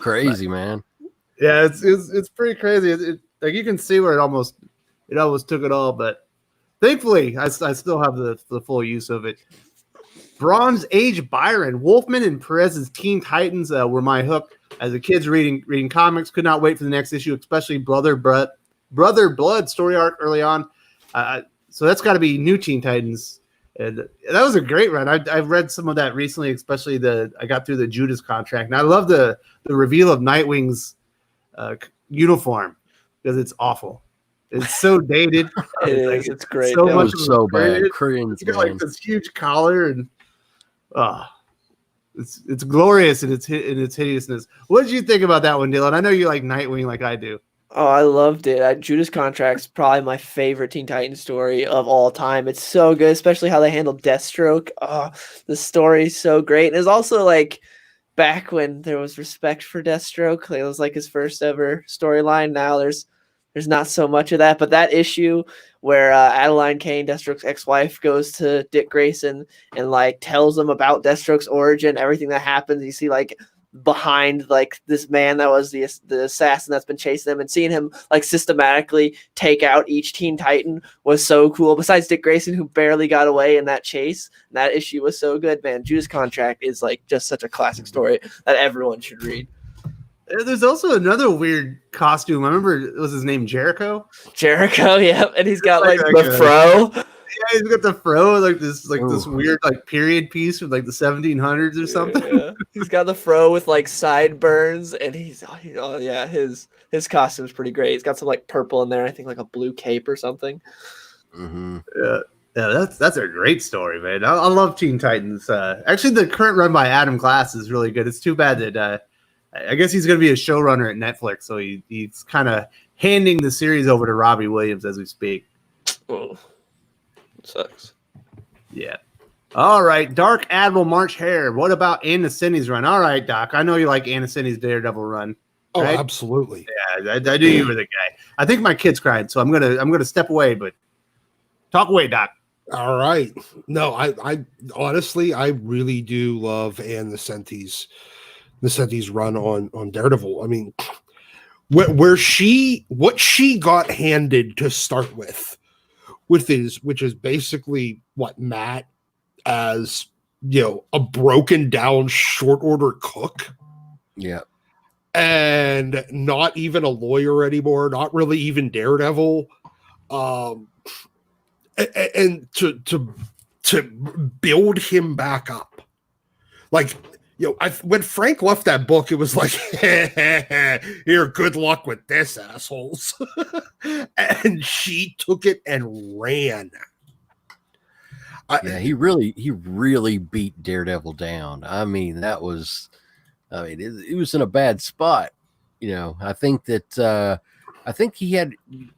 Crazy, man. Yeah, it's pretty crazy. Like you can see where it almost took it all, but thankfully, I still have the full use of it. Bronze Age Byron, Wolfman and Perez's Teen Titans were my hook as a kid's reading comics. Could not wait for the next issue, especially Brother Blood story arc early on. So that's got to be New Teen Titans, and that was a great run. I've read some of that recently, especially I got through the Judas contract, and I love the reveal of Nightwing's uniform because it's awful. It's so dated. It's great. So That much was so bad. It's Cringe, got like man. this huge collar and it's glorious in its hideousness. What did you think about that one, Dylan? I know you like Nightwing like I do. Oh, I loved it. Judas Contract's probably my favorite Teen Titans story of all time. It's so good, especially how they handled Deathstroke. Oh, the story's so great. And it's also like back when there was respect for Deathstroke. It was like his first ever storyline. Now there's not so much of that, but that issue where Adeline Kane, Deathstroke's ex-wife, goes to Dick Grayson and like tells him about Deathstroke's origin, everything that happens. You see like behind like this man that was the assassin that's been chasing him, and seeing him like systematically take out each Teen Titan was so cool. Besides Dick Grayson, who barely got away in that chase, that issue was so good, man. Judas Contract is like just such a classic story that everyone should read. There's also another weird costume. I remember it was his name Jericho. Yeah, and he's got like Like the fro. Yeah, he's got the fro, like this weird like period piece from like the 1700s or something. Yeah. He's got the fro with like sideburns, and his costume's pretty great. He's got some like purple in there, I think like a blue cape or something. Mm-hmm. Yeah, that's a great story, man. I love Teen Titans. Actually, the current run by Adam Glass is really good. It's too bad that I guess he's going to be a showrunner at Netflix, so he's kind of handing the series over to Robbie Williams as we speak. Oh, sucks. Yeah. All right, Dark Admiral March Hare. What about Ann Nocenti's run? All right, Doc. I know you like Ann Nocenti's Daredevil run. Oh, right? absolutely. Yeah, I knew you were the guy. I think my kid's cried, so I'm gonna step away. But talk away, Doc. All right. No, I honestly, I really do love Ann Nocenti's run on Daredevil. I mean, what she got handed to start with which is basically what Matt as a broken down short order cook. Yeah. And not even a lawyer anymore, not really even Daredevil. And to build him back up. Like, when Frank left that book, it was like, here, good luck with this, assholes. And she took it and ran. Yeah, he really beat Daredevil down. I mean, it was in a bad spot. I think that he had he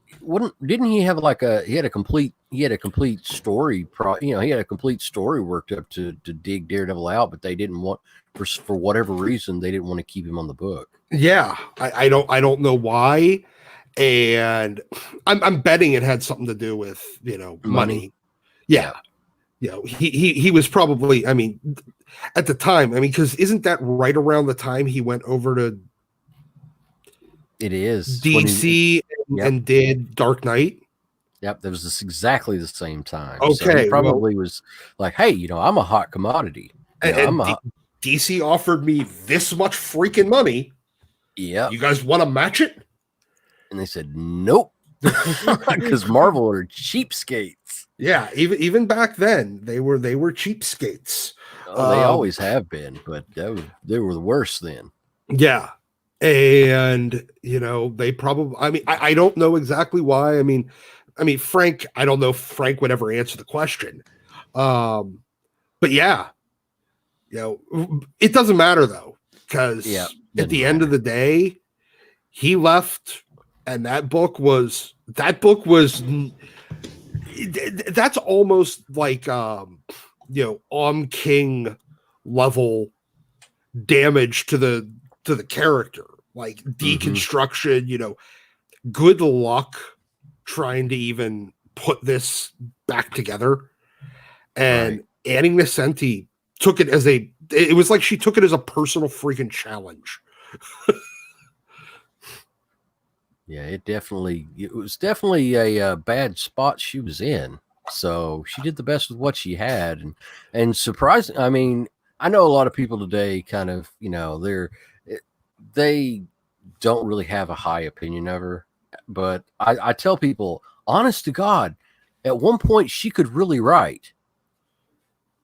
had a complete story he had a complete story worked up to dig Daredevil out, but they didn't want, for whatever reason, they didn't want to keep him on the book. Yeah, I don't know why, and I'm betting it had something to do with money. Yeah. He was probably, at the time, because isn't that right around the time he went over to It is DC and did Dark Knight? Yep, that was exactly the same time. Okay, so he probably was like, "Hey, I'm a hot commodity. DC offered me this much freaking money. Yeah, you guys want to match it?" And they said, "Nope," because Marvel are cheapskates. Yeah, even back then, they were cheapskates. Oh, they always have been, but they were the worst then. Yeah. And they probably, I don't know exactly why. Frank, I don't know if Frank would ever answer the question. But yeah, it doesn't matter though, because at the end of the day, he left, and that book was that's almost like Om King level damage to the character, like deconstruction, you know, good luck trying to even put this back together. And Ann Nocenti took it as it was like she took it as a personal freaking challenge. Yeah, it was definitely a bad spot she was in. So she did the best with what she had, and surprising. I mean, I know a lot of people today kind of, you know, they don't really have a high opinion of her, but I tell people, honest to God, at one point she could really write.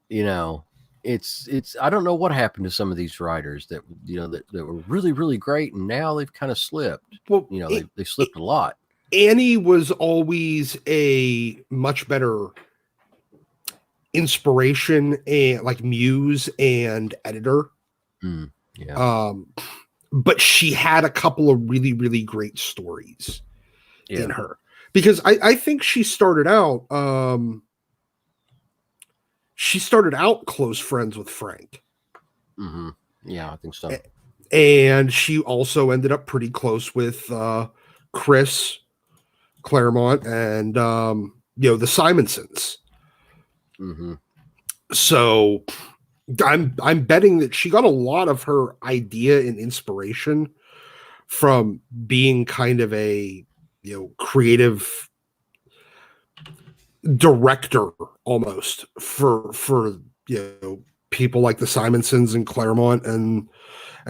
You know, it's I don't know what happened to some of these writers that, you know, that were really, really great, and now they've kind of slipped. Well, you know, they slipped a lot. Annie was always a much better inspiration and like muse and editor. Yeah. But she had a couple of really, really great stories in her, because I think she started out close friends with Frank. Yeah, I think so. And she also ended up pretty close with Chris Claremont and you know, the Simonsons. So I'm betting that she got a lot of her idea and inspiration from being kind of a, you know, creative director almost for you know, people like the Simonsons and Claremont and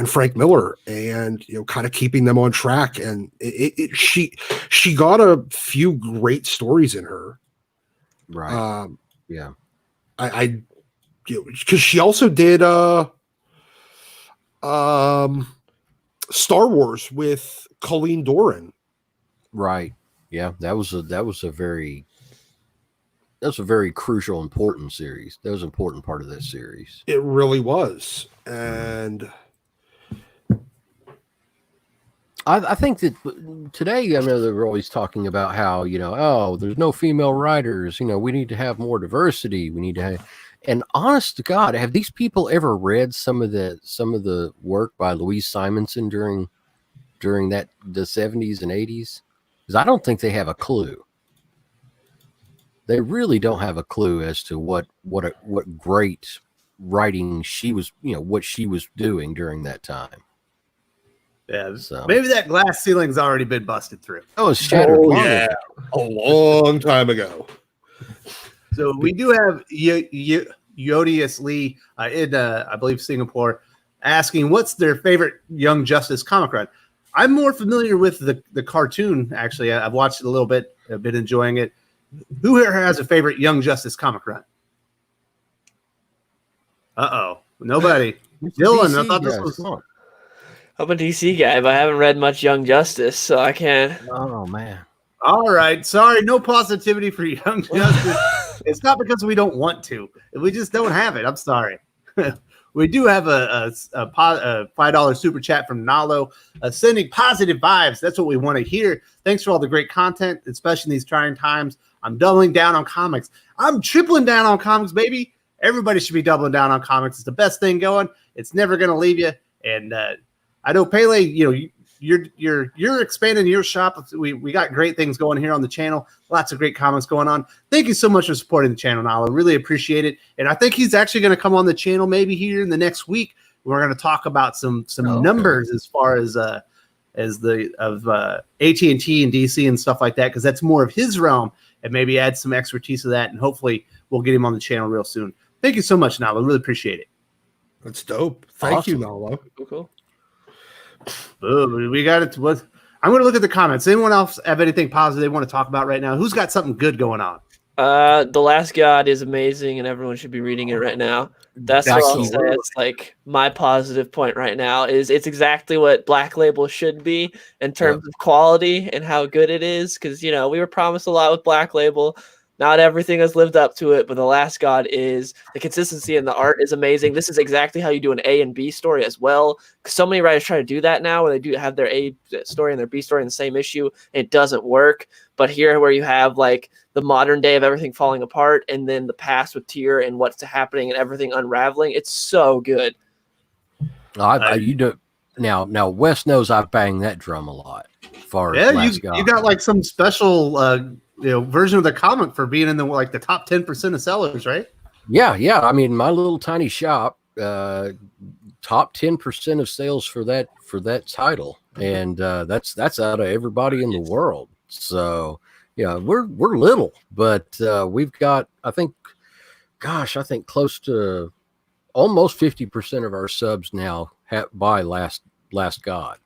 Frank Miller, and, you know, kind of keeping them on track. And she got a few great stories in her. Right. Yeah. I you know, because she also did Star Wars with Colleen Doran. Right. Yeah, that was a very crucial, important series. That was an important part of that series. It really was. And I think that today, I know they're always talking about how, you know, oh, there's no female writers. You know, we need to have more diversity. We need to have, and honest to God, have these people ever read some of the work by Louise Simonson during the 70s and 80s? Because I don't think they have a clue. They really don't have a clue as to what great writing she was, you know, what she was doing during that time. Yeah, so maybe that glass ceiling's already been busted through. Oh, it's shattered. A long time ago. So we do have Yodius Lee in, I believe, Singapore, asking what's their favorite Young Justice comic run. I'm more familiar with the cartoon, actually. I've watched it a little bit. I've been enjoying it. Who here has a favorite Young Justice comic run? Uh-oh. Nobody. Dylan, I thought this was... I'm a DC guy, but I haven't read much Young Justice, so I can't. Oh, man. All right. Sorry, no positivity for Young Justice. It's not because we don't want to. We just don't have it. I'm sorry. We do have a $5 super chat from Nalo, sending positive vibes. That's what we want to hear. Thanks for all the great content, especially in these trying times. I'm doubling down on comics. I'm tripling down on comics, baby. Everybody should be doubling down on comics. It's the best thing going. It's never going to leave you. And I know, Pele, you know, you're expanding your shop. We got great things going here on the channel. Lots of great comments going on. Thank you so much for supporting the channel, Nalo. Really appreciate it. And I think he's actually going to come on the channel maybe here in the next week. We're going to talk about some numbers as far as AT&T and DC and stuff like that, because that's more of his realm, and maybe add some expertise to that. And hopefully we'll get him on the channel real soon. Thank you so much, Nalo. Really appreciate it. That's dope. Thank you, Nalo. Cool. We got it. I'm going to look at the comments. Anyone else have anything positive they want to talk about right now? Who's got something good going on? The Last God is amazing, and everyone should be reading it right now. That's what I'll say. It's like my positive point right now is it's exactly what Black Label should be in terms of quality and how good it is. Because, you know, we were promised a lot with Black Label. Not everything has lived up to it, but The Last God is. The consistency in the art is amazing. This is exactly how you do an A and B story as well. So many writers try to do that now, where they do have their A story and their B story in the same issue, and it doesn't work. But here, where you have like the modern day of everything falling apart, and then the past with Tyr and what's happening and everything unraveling, it's so good. You do now. Wes knows I bang that drum a lot. You got like some special version of the comic for being in the top 10% of sellers, right? Yeah. I mean, my little tiny shop, top 10% of sales for that title, and that's out of everybody in the world. So yeah, we're little, but we've got I think close to almost 50% of our subs now buy Last God.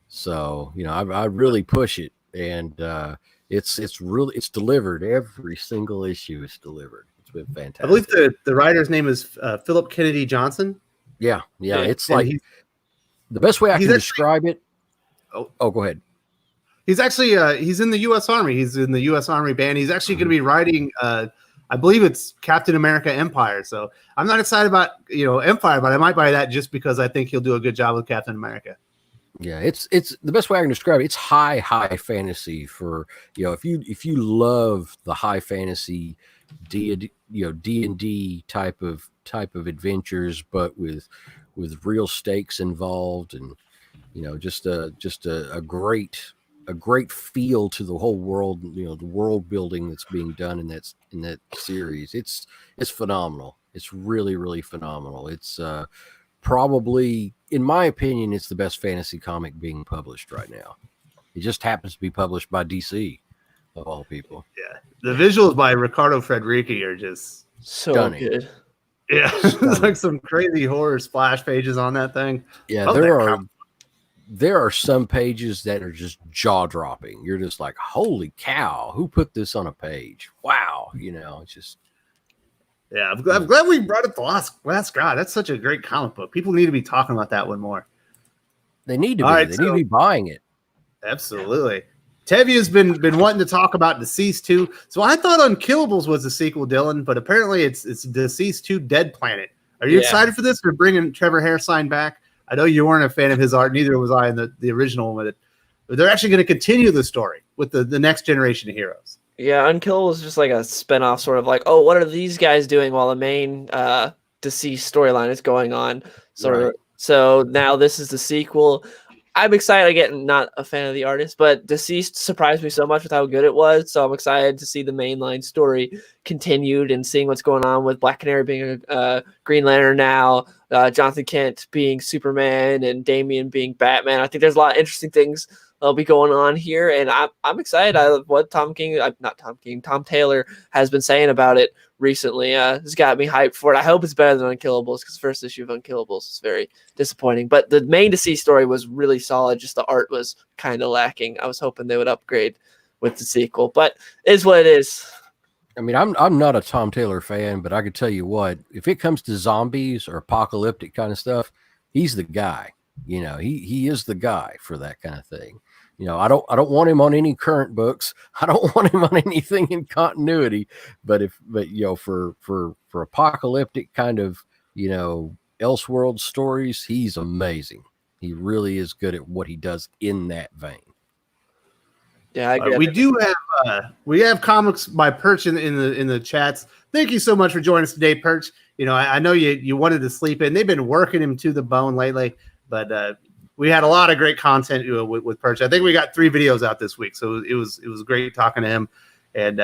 So I really push it, and it's delivered. Every single issue is delivered. It's been fantastic. I believe the writer's name is Philip Kennedy Johnson. Yeah. It's like the best way I can describe it. Oh, go ahead. He's actually he's in the U.S. Army. He's in the U.S. Army band. He's actually going to be writing. I believe it's Captain America Empire. So I'm not excited about Empire, but I might buy that just because I think he'll do a good job with Captain America. Yeah, it's the best way I can describe it. It's high fantasy for if you love the high fantasy D&D type of adventures, but with real stakes involved, and just a great feel to the whole world. The world building that's being done in that series. It's phenomenal. It's really, really phenomenal. It's probably, in my opinion, it's the best fantasy comic being published right now. It just happens to be published by DC, of all people. Yeah, the visuals by Ricardo Federici are just so stunning. Good. Yeah, it's like some crazy horror splash pages on that thing. Yeah, there are some pages that are just jaw dropping. You're just like, holy cow, who put this on a page? Wow, it's just. Yeah, I'm glad we brought up The Last God. That's such a great comic book. People need to be talking about that one more. They need to be. They need to be buying it. Absolutely. Tevia's been wanting to talk about Deceased 2. So I thought Unkillables was the sequel, Dylan, but apparently it's Deceased 2 Dead Planet. Are you excited for this? We're bringing Trevor Hairsine back. I know you weren't a fan of his art. Neither was I in the original one. But they're actually going to continue the story with the next generation of heroes. Yeah, Unkill was just like a spinoff, sort of like, oh, what are these guys doing while the main Deceased storyline is going on? So now this is the sequel. I'm excited. Again, not a fan of the artist, but Deceased surprised me so much with how good it was. So I'm excited to see the mainline story continued and seeing what's going on with Black Canary being a Green Lantern now, Jonathan Kent being Superman, and Damian being Batman. I think there's a lot of interesting things that'll be going on here, and I'm excited. I love what Tom Taylor has been saying about it recently. Has got me hyped for it. I hope it's better than Unkillables, because the first issue of Unkillables is very disappointing. But the main Deceased story was really solid. Just the art was kind of lacking. I was hoping they would upgrade with the sequel, but it is what it is. I mean, I'm not a Tom Taylor fan, but I could tell you what, if it comes to zombies or apocalyptic kind of stuff, he's the guy. He is the guy for that kind of thing. I don't want him on any current books. I don't want him on anything in continuity. But for apocalyptic kind of Elseworld stories, he's amazing. He really is good at what he does in that vein. Yeah, we have comics by Perch in the chats. Thank you so much for joining us today, Perch. I know you wanted to sleep in. They've been working him to the bone lately, but we had a lot of great content with Perch. I think we got 3 videos out this week, so it was great talking to him. And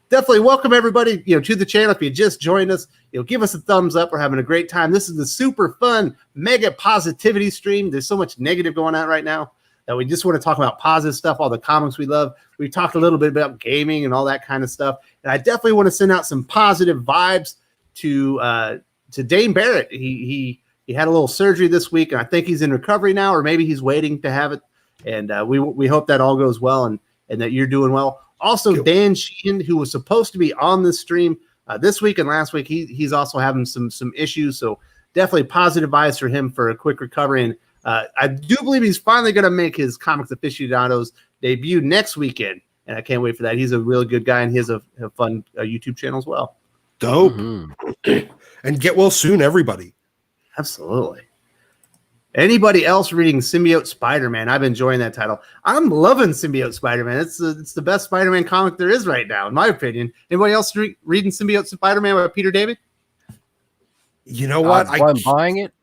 definitely welcome everybody to the channel. If you just joined us, give us a thumbs up. We're having a great time. This is the super fun mega positivity stream. There's so much negative going on right now that we just want to talk about positive stuff, all the comics we love. We talked a little bit about gaming and all that kind of stuff. And I definitely want to send out some positive vibes to Dane Barrett. He had a little surgery this week, and I think he's in recovery now, or maybe he's waiting to have it. And we hope that all goes well and that you're doing well. Also, Dan Sheehan, who was supposed to be on this stream this week and last week, he's also having some issues. So definitely positive vibes for him for a quick recovery. And I do believe he's finally going to make his Comics Aficionados debut next weekend and I can't wait for that. He's a really good guy, and he has a fun YouTube channel as well. Dope. Mhm. And get well soon, everybody. Absolutely. Anybody else reading Symbiote Spider-Man? I've been enjoying that title. I'm loving Symbiote Spider-Man. It's the best Spider-Man comic there is right now, in my opinion. Anybody else reading Symbiote Spider-Man by Peter David? You know what? I'm buying it.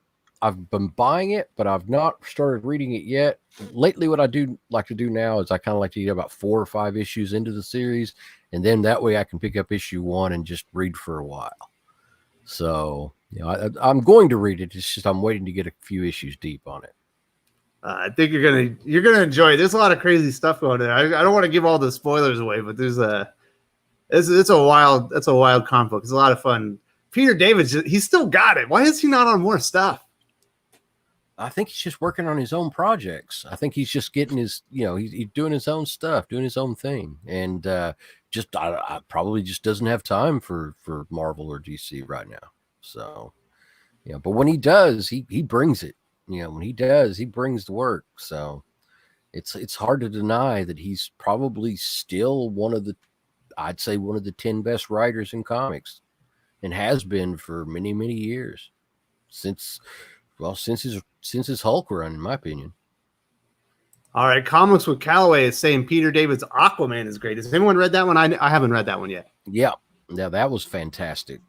I've been buying it, but I've not started reading it yet. Lately, what I do like to do now is I kind of like to get about 4 or 5 issues into the series, and then that way I can pick up issue 1 and just read for a while. So, I'm going to read it. It's just I'm waiting to get a few issues deep on it. I think you're gonna enjoy it. There's a lot of crazy stuff going there. I don't want to give all the spoilers away, but it's a wild comic book. It's a lot of fun. Peter David's he's still got it. Why is he not on more stuff? I think he's just working on his own projects. I think he's just getting his, he's doing his own stuff, doing his own thing, and I probably just doesn't have time for Marvel or DC right now. So, but when he does, he brings it. When he does, he brings the work. So, it's hard to deny that he's probably still I'd say one of the 10 best writers in comics, and has been for many, many years since his Hulk run, in my opinion. All right, Comics with Kelloway is saying Peter David's Aquaman is great. Has anyone read that one? I haven't read that one yet. Yeah, that was fantastic.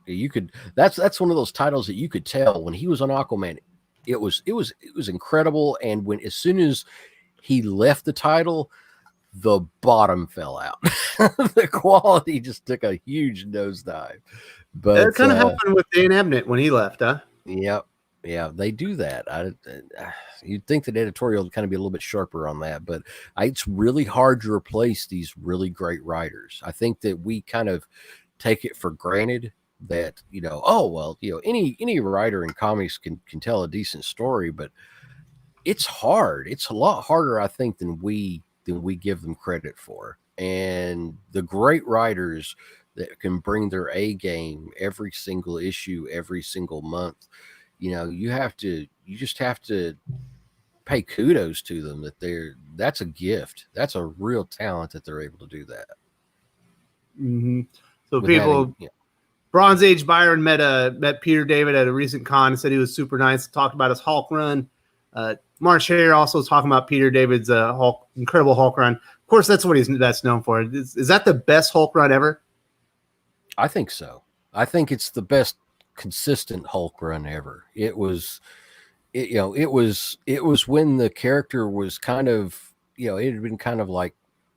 That's one of those titles that you could tell when he was on Aquaman. It was incredible, and as soon as he left the title, the bottom fell out. The quality just took a huge nosedive. But it kind of happened with Dan Abnett when he left, huh? Yep. Yeah, they do that. You'd think that editorial would kind of be a little bit sharper on that, but it's really hard to replace these really great writers. I think that we kind of take it for granted that, any writer in comics can tell a decent story, but it's hard. It's a lot harder, I think, than we give them credit for. And the great writers that can bring their A game every single issue, every single month, you just have to pay kudos to them that's a gift. That's a real talent that they're able to do that. Mm-hmm. So Bronze Age Byron met Peter David at a recent con and said he was super nice, talked about his Hulk run. March Hare also was talking about Peter David's incredible Hulk run. Of course, that's what that's known for. Is that the best Hulk run ever? I think so. I think it's the best consistent Hulk run ever. It was when the character was kind of, it had been kind of like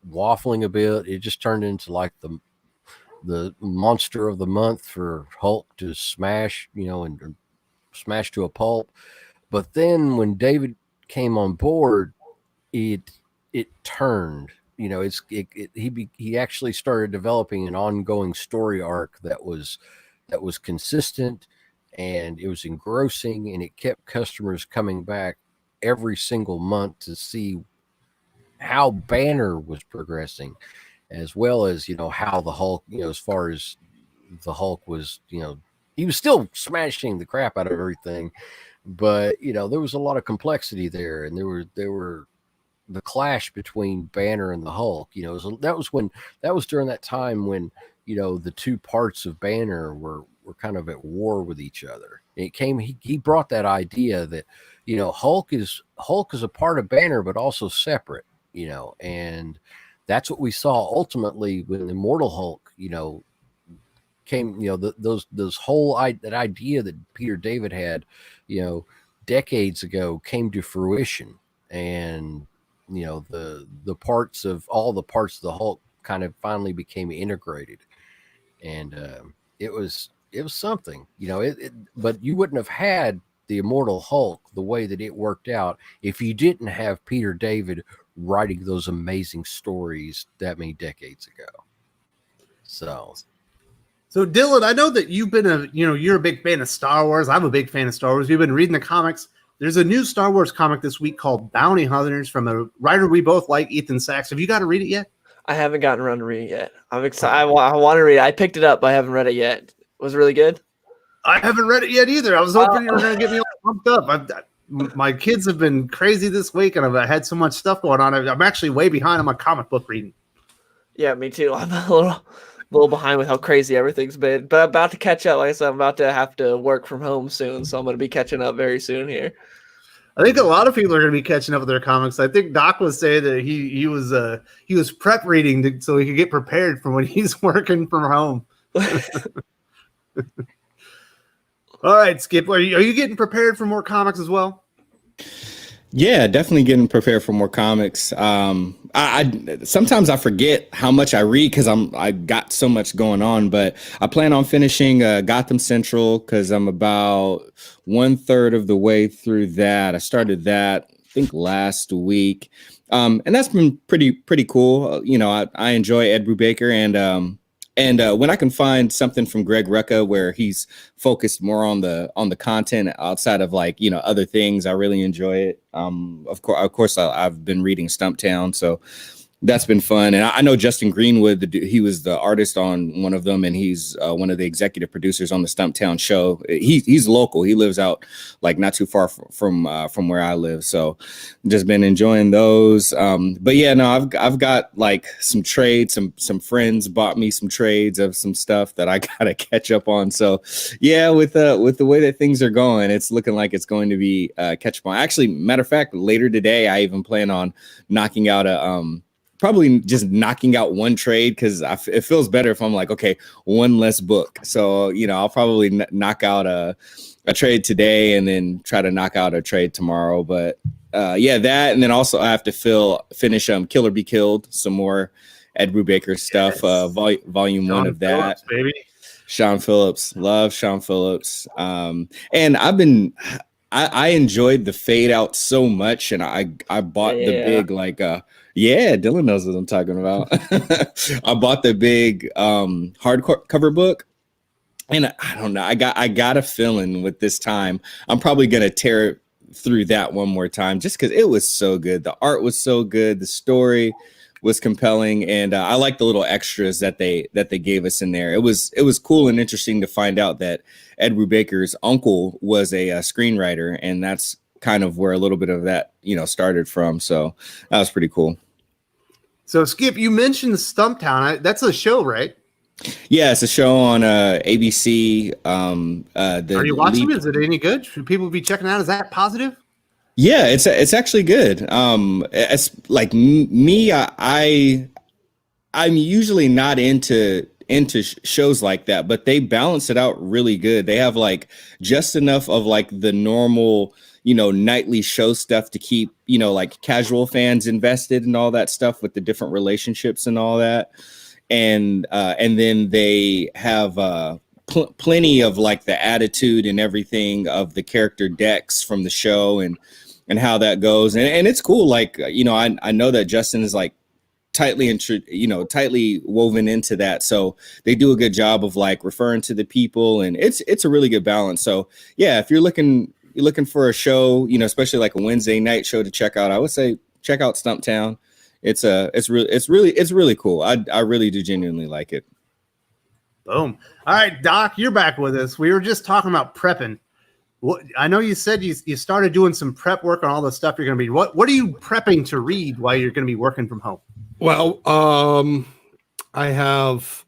waffling a bit. It just turned into like the monster of the month for Hulk to smash, and smash to a pulp. But then when David came on board, it turned. He actually started developing an ongoing story arc that was consistent, and it was engrossing, and it kept customers coming back every single month to see how Banner was progressing, as well as how the Hulk, as far as the Hulk was, he was still smashing the crap out of everything, but there was a lot of complexity there, and there were the clash between Banner and the Hulk. That was during that time when the two parts of Banner were kind of at war with each other. And he brought that idea that Hulk is a part of Banner but also separate, and that's what we saw ultimately when Immortal Hulk came, those whole that idea that Peter David had decades ago came to fruition, and the parts of the Hulk kind of finally became integrated, and it was something, but you wouldn't have had the Immortal Hulk the way that it worked out if you didn't have Peter David writing those amazing stories that many decades ago. So Dylan, I know that you've been you're a big fan of Star Wars. I'm a big fan of Star Wars. You've been reading the comics. There's a new Star Wars comic this week called Bounty Hunters from a writer we both like, Ethan Sachs. Have you got to read it yet? I haven't gotten around to reading it yet. I'm excited. I want to read it. I picked it up, but I haven't read it yet. Was it really good? I haven't read it yet either. I was hoping you were going to get me all pumped up. My kids have been crazy this week, and I've had so much stuff going on. I'm actually way behind on my comic book reading. Yeah, me too. I'm a little behind with how crazy everything's been, but I'm about to catch up. Like I said, I'm about to have to work from home soon, so I'm going to be catching up very soon here. I think a lot of people are going to be catching up with their comics. I think Doc was saying that he was prep reading so he could get prepared for when he's working from home. All right, Skip, are you getting prepared for more comics as well? Yeah, definitely getting prepared for more comics. I sometimes I forget how much I read because I got so much going on, but I plan on finishing Gotham Central because I'm about 1/3 of the way through that. I started that I think last week, and that's been pretty cool. I enjoy Ed Brubaker and when I can find something from Greg Rucka where he's focused more on the content outside of other things, I really enjoy it. Of course, I've been reading Stumptown, so that's been fun. And I know Justin Greenwood, he was the artist on one of them, and he's one of the executive producers on the Stumptown show. He's local. He lives out not too far from where I live. So just been enjoying those. But yeah, no, I've got some trades. Some friends bought me some trades of some stuff that I gotta catch up on. So yeah, with the way that things are going, it's looking like it's going to be catch up on. Actually, matter of fact, later today, I even plan on knocking out probably just knocking out one trade because it feels better if I'm like, okay, one less book. So, I'll probably knock out a trade today and then try to knock out a trade tomorrow. But yeah, that. And then also I have to finish Kill or Be Killed, some more Ed Brubaker stuff, volume Sean 1 of that. Phillips, baby. Sean Phillips, love Sean Phillips. And I enjoyed the Fade Out so much, and I bought the big yeah, Dylan knows what I'm talking about. I bought the big hardcover book, and I don't know. I got a feeling with this time I'm probably gonna tear through that one more time just because it was so good. The art was so good. The story was compelling, and I like the little extras that they gave us in there. It was cool and interesting to find out that Ed Brubaker's uncle was a screenwriter, and that's kind of where a little bit of that started from. So that was pretty cool. So Skip, you mentioned Stumptown. That's a show, right? Yeah, it's a show on ABC. Are you watching it? Is it any good? Should people be checking out? Is that positive? Yeah, it's actually good. It's like me, I'm usually not into shows like that, but they balance it out really good. They have just enough of the normal, nightly show stuff to keep, casual fans invested and all that stuff with the different relationships and all that. And then they have plenty of the attitude and everything of the character decks from the show and how that goes. And it's cool. I know that Justin is tightly woven into that. So they do a good job of referring to the people, and it's a really good balance. So yeah, if you're looking for a show, especially a Wednesday night show to check out, I would say check out Stumptown. It's really cool. I really do genuinely like it. Boom. All right, Doc, you're back with us. We were just talking about prepping. I know you said you started doing some prep work on all the stuff you're going to be. What are you prepping to read while you're going to be working from home? Well, I have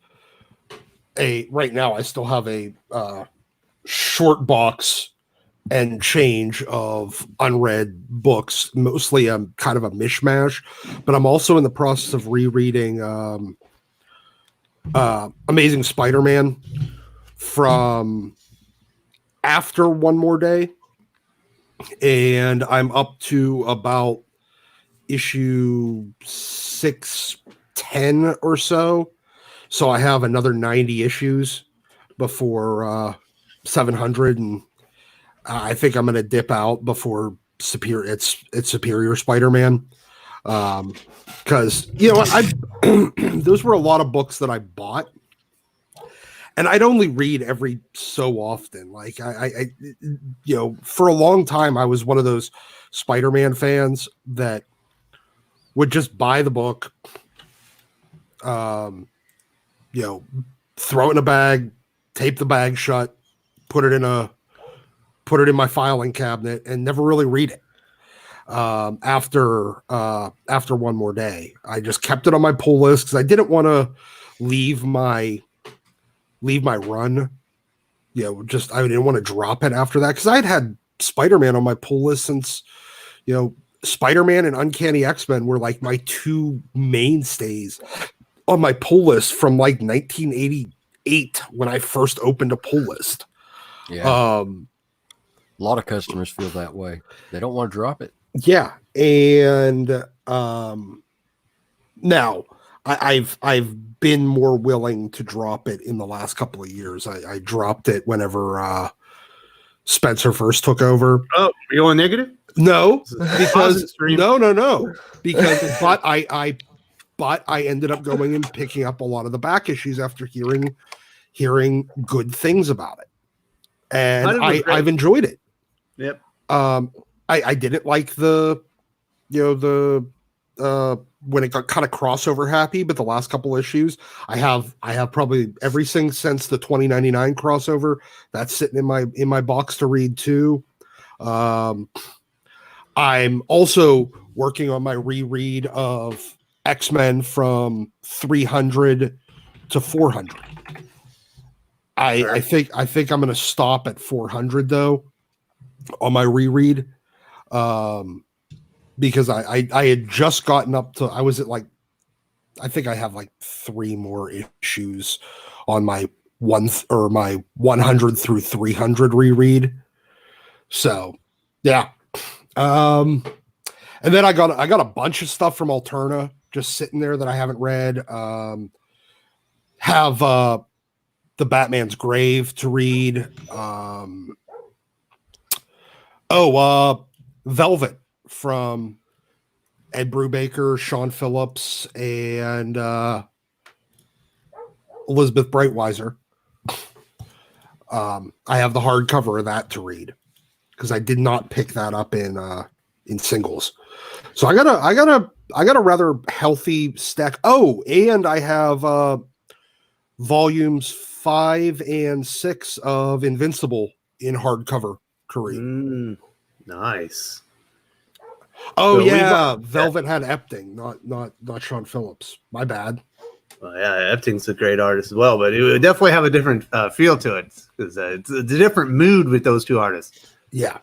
right now I still have a short box and change of unread books. Mostly I'm kind of a mishmash, but I'm also in the process of rereading Amazing Spider-Man from after One More Day, and I'm up to about issue 610 or so. So I have another 90 issues before 700, and I think I'm going to dip out before Superior Spider-Man, because those were a lot of books that I bought. And I'd only read every so often. I for a long time, I was one of those Spider-Man fans that would just buy the book, throw it in a bag, tape the bag shut, put it in my filing cabinet, and never really read it. after one more day. I just kept it on my pull list because I didn't want to leave my run. Just I didn't want to drop it after that because I'd had Spider-Man on my pull list since, Spider-Man and Uncanny X-Men were like my two mainstays on my pull list from like 1988 when I first opened a pull list. Yeah. A lot of customers feel that way. They don't want to drop it. Yeah. And now I've been more willing to drop it in the last couple of years. I dropped it whenever Spencer first took over. Oh, you going negative? No, because no. Because but I ended up going and picking up a lot of the back issues after hearing good things about it. And I've enjoyed it. Yep. I didn't like the when it got kind of crossover happy, but the last couple issues I have probably everything since the 2099 crossover that's sitting in my box to read too. I'm also working on my reread of X-Men from 300 to 400. I think I'm going to stop at 400 though on my reread, because I had just gotten up to, I was at like, I think I have like 3 more issues on my 100 through 300 reread. So yeah. And then I got a bunch of stuff from Alterna just sitting there that I haven't read. Have the Batman's Grave to read. Velvet from Ed Brubaker, Sean Phillips, and Elizabeth Breitweiser. I have the hardcover of that to read because I did not pick that up in singles. So I got a rather healthy stack. Oh, and I have volumes 5 and 6 of Invincible in hardcover to read. Nice. Oh, so yeah, Velvet had Epting, not Sean Phillips. My bad. Well, yeah, Epting's a great artist as well, but it would definitely have a different feel to it because it's a different mood with those two artists. Yeah.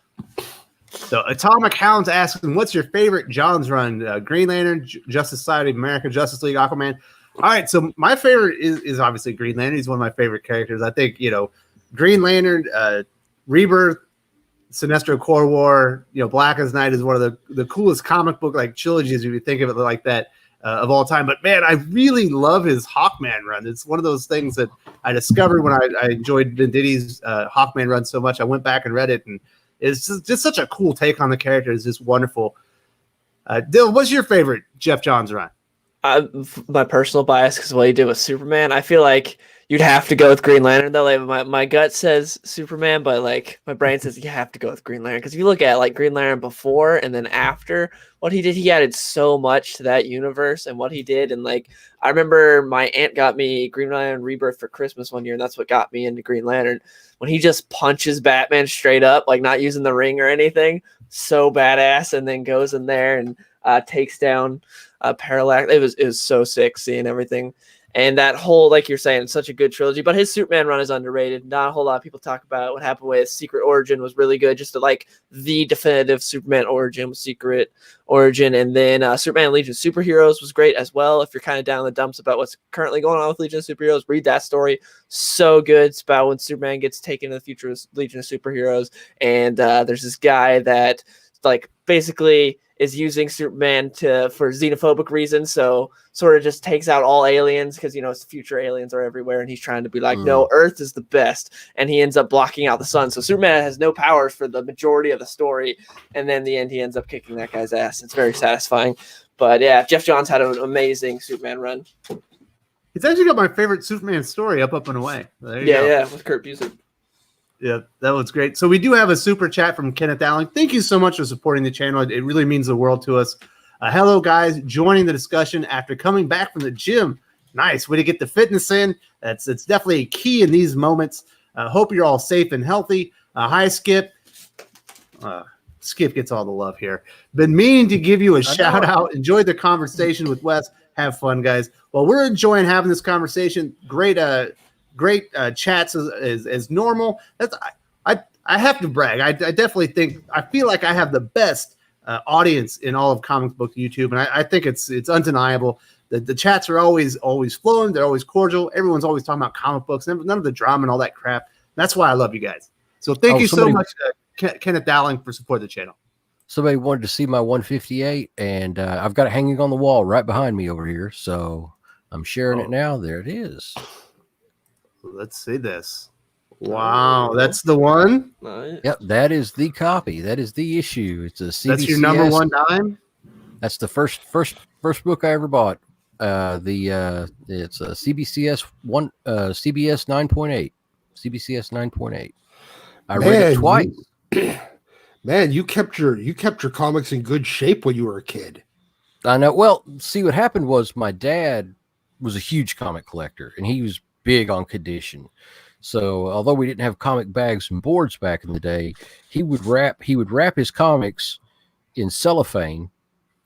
So Atomic Hound's asking, what's your favorite John's run? Green Lantern, Justice Society of America, Justice League, Aquaman. All right, so my favorite is obviously Green Lantern. He's one of my favorite characters. I think, Green Lantern, Rebirth, Sinestro Corps War, Blackest Night is one of the coolest comic book like trilogies if you think of it like that of all time. But man, I really love his Hawkman run. It's one of those things that I discovered when I enjoyed Venditti's Hawkman run so much. I went back and read it, and it's just such a cool take on the character. It's just wonderful. Dill, what's your favorite Jeff Johns run? My personal bias, because what he did with Superman, I feel like you'd have to go with Green Lantern though. Like my gut says Superman, but like my brain says you have to go with Green Lantern, because if you look at like Green Lantern before and then after what he did, he added so much to that universe and what he did. And like I remember my aunt got me Green Lantern Rebirth for Christmas one year, and that's what got me into Green Lantern. When he just punches Batman straight up, like not using the ring or anything, so badass, and then goes in there and takes down Parallax. It was so sick seeing everything. And that whole, like you're saying, such a good trilogy. But his Superman run is underrated. Not a whole lot of people talk about what happened with Secret Origin was really good. Just to, like the definitive Superman origin with Secret Origin. And then Superman Legion of Superheroes was great as well. If you're kind of down in the dumps about what's currently going on with Legion of Superheroes, read that story. So good. It's about when Superman gets taken to the future of Legion of Superheroes. And there's this guy that like basically is using Superman for xenophobic reasons, so sort of just takes out all aliens because it's future aliens are everywhere, and he's trying to be like, no, Earth is the best, and he ends up blocking out the sun. So Superman has no powers for the majority of the story, and then in the end he ends up kicking that guy's ass. It's very satisfying. But yeah, Jeff Johns had an amazing Superman run. It's actually got my favorite Superman story, Up and Away. Yeah, with Kurt Busiek. Yeah, that was great. So we do have a super chat from Kenneth Allen. Thank you so much for supporting the channel. It really means the world to us. Hello, guys. Joining the discussion after coming back from the gym. Nice. Way to get the fitness in. It's definitely a key in these moments. Hope you're all safe and healthy. Hi, Skip. Skip gets all the love here. Been meaning to give you a shout out. Enjoyed the conversation with Wes. Have fun, guys. Well, we're enjoying having this conversation. Great chats as normal. I have to brag. I definitely I feel like I have the best audience in all of comic book YouTube, and I think it's undeniable. The chats are always flowing. They're always cordial. Everyone's always talking about comic books. None of the drama and all that crap. That's why I love you guys. So thank you so much, Kenneth Dowling, for supporting the channel. Somebody wanted to see my 158, and I've got it hanging on the wall right behind me over here. So I'm sharing it now. There it is. Let's see this. Wow, that's the one. Nice. Yep, that is the copy. That is the issue. It's a CBCS. That's your number one dime. That's the first book I ever bought. It's a CBCS CBS 9.8. CBCS 9.8. I read it twice. Man, you kept your comics in good shape when you were a kid. I know. Well, see, what happened was my dad was a huge comic collector, and he was big on condition. So, although we didn't have comic bags and boards back in the day, he would wrap his comics in cellophane.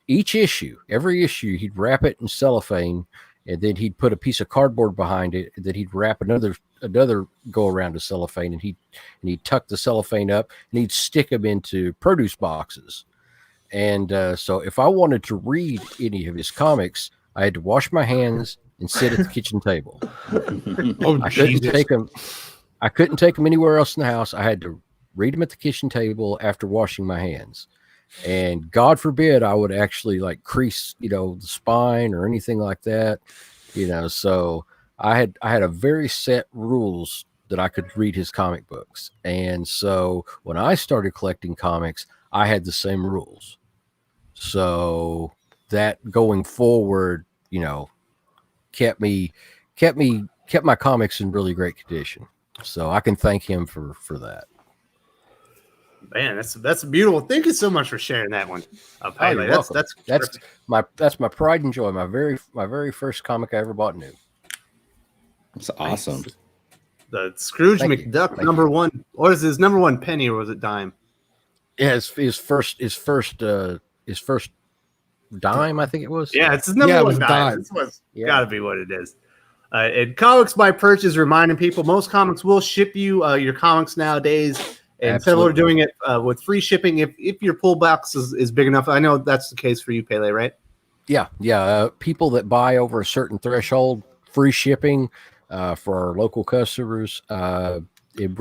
Each issue, every issue, he'd wrap it in cellophane, and then he'd put a piece of cardboard behind it, and then he'd wrap another go around of cellophane, and he'd tuck the cellophane up, and he'd stick them into produce boxes. And so if I wanted to read any of his comics, I had to wash my hands and sit at the kitchen table. I couldn't take them anywhere else in the house. I had to read them at the kitchen table after washing my hands. And God forbid I would actually like crease, the spine or anything like that, So I had a very set rules that I could read his comic books. And so when I started collecting comics, I had the same rules. So that going forward, kept my comics in really great condition. So I can thank him for that. Man, that's beautiful. Thank you so much for sharing that one. That's my pride and joy. My very first comic I ever bought new. That's awesome. The Scrooge McDuck number one, or is his number one penny, or was it dime? Yeah, his first dime, I think it was. Yeah, it's his number one dime. This got to be what it is. And Comics by Purchase, reminding people most comics will ship you your comics nowadays. And people are doing it with free shipping if your pull box is big enough. I know that's the case for you, Pele, right? Yeah. People that buy over a certain threshold, free shipping for our local customers. We're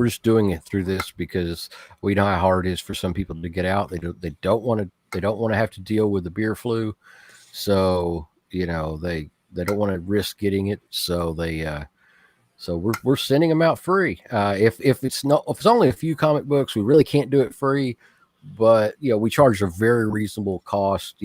just doing it through this because we know how hard it is for some people to get out. They don't want to have to deal with the beer flu, so they don't want to risk getting it. So So we're sending them out free. If it's only a few comic books, we really can't do it free. But we charge a very reasonable cost.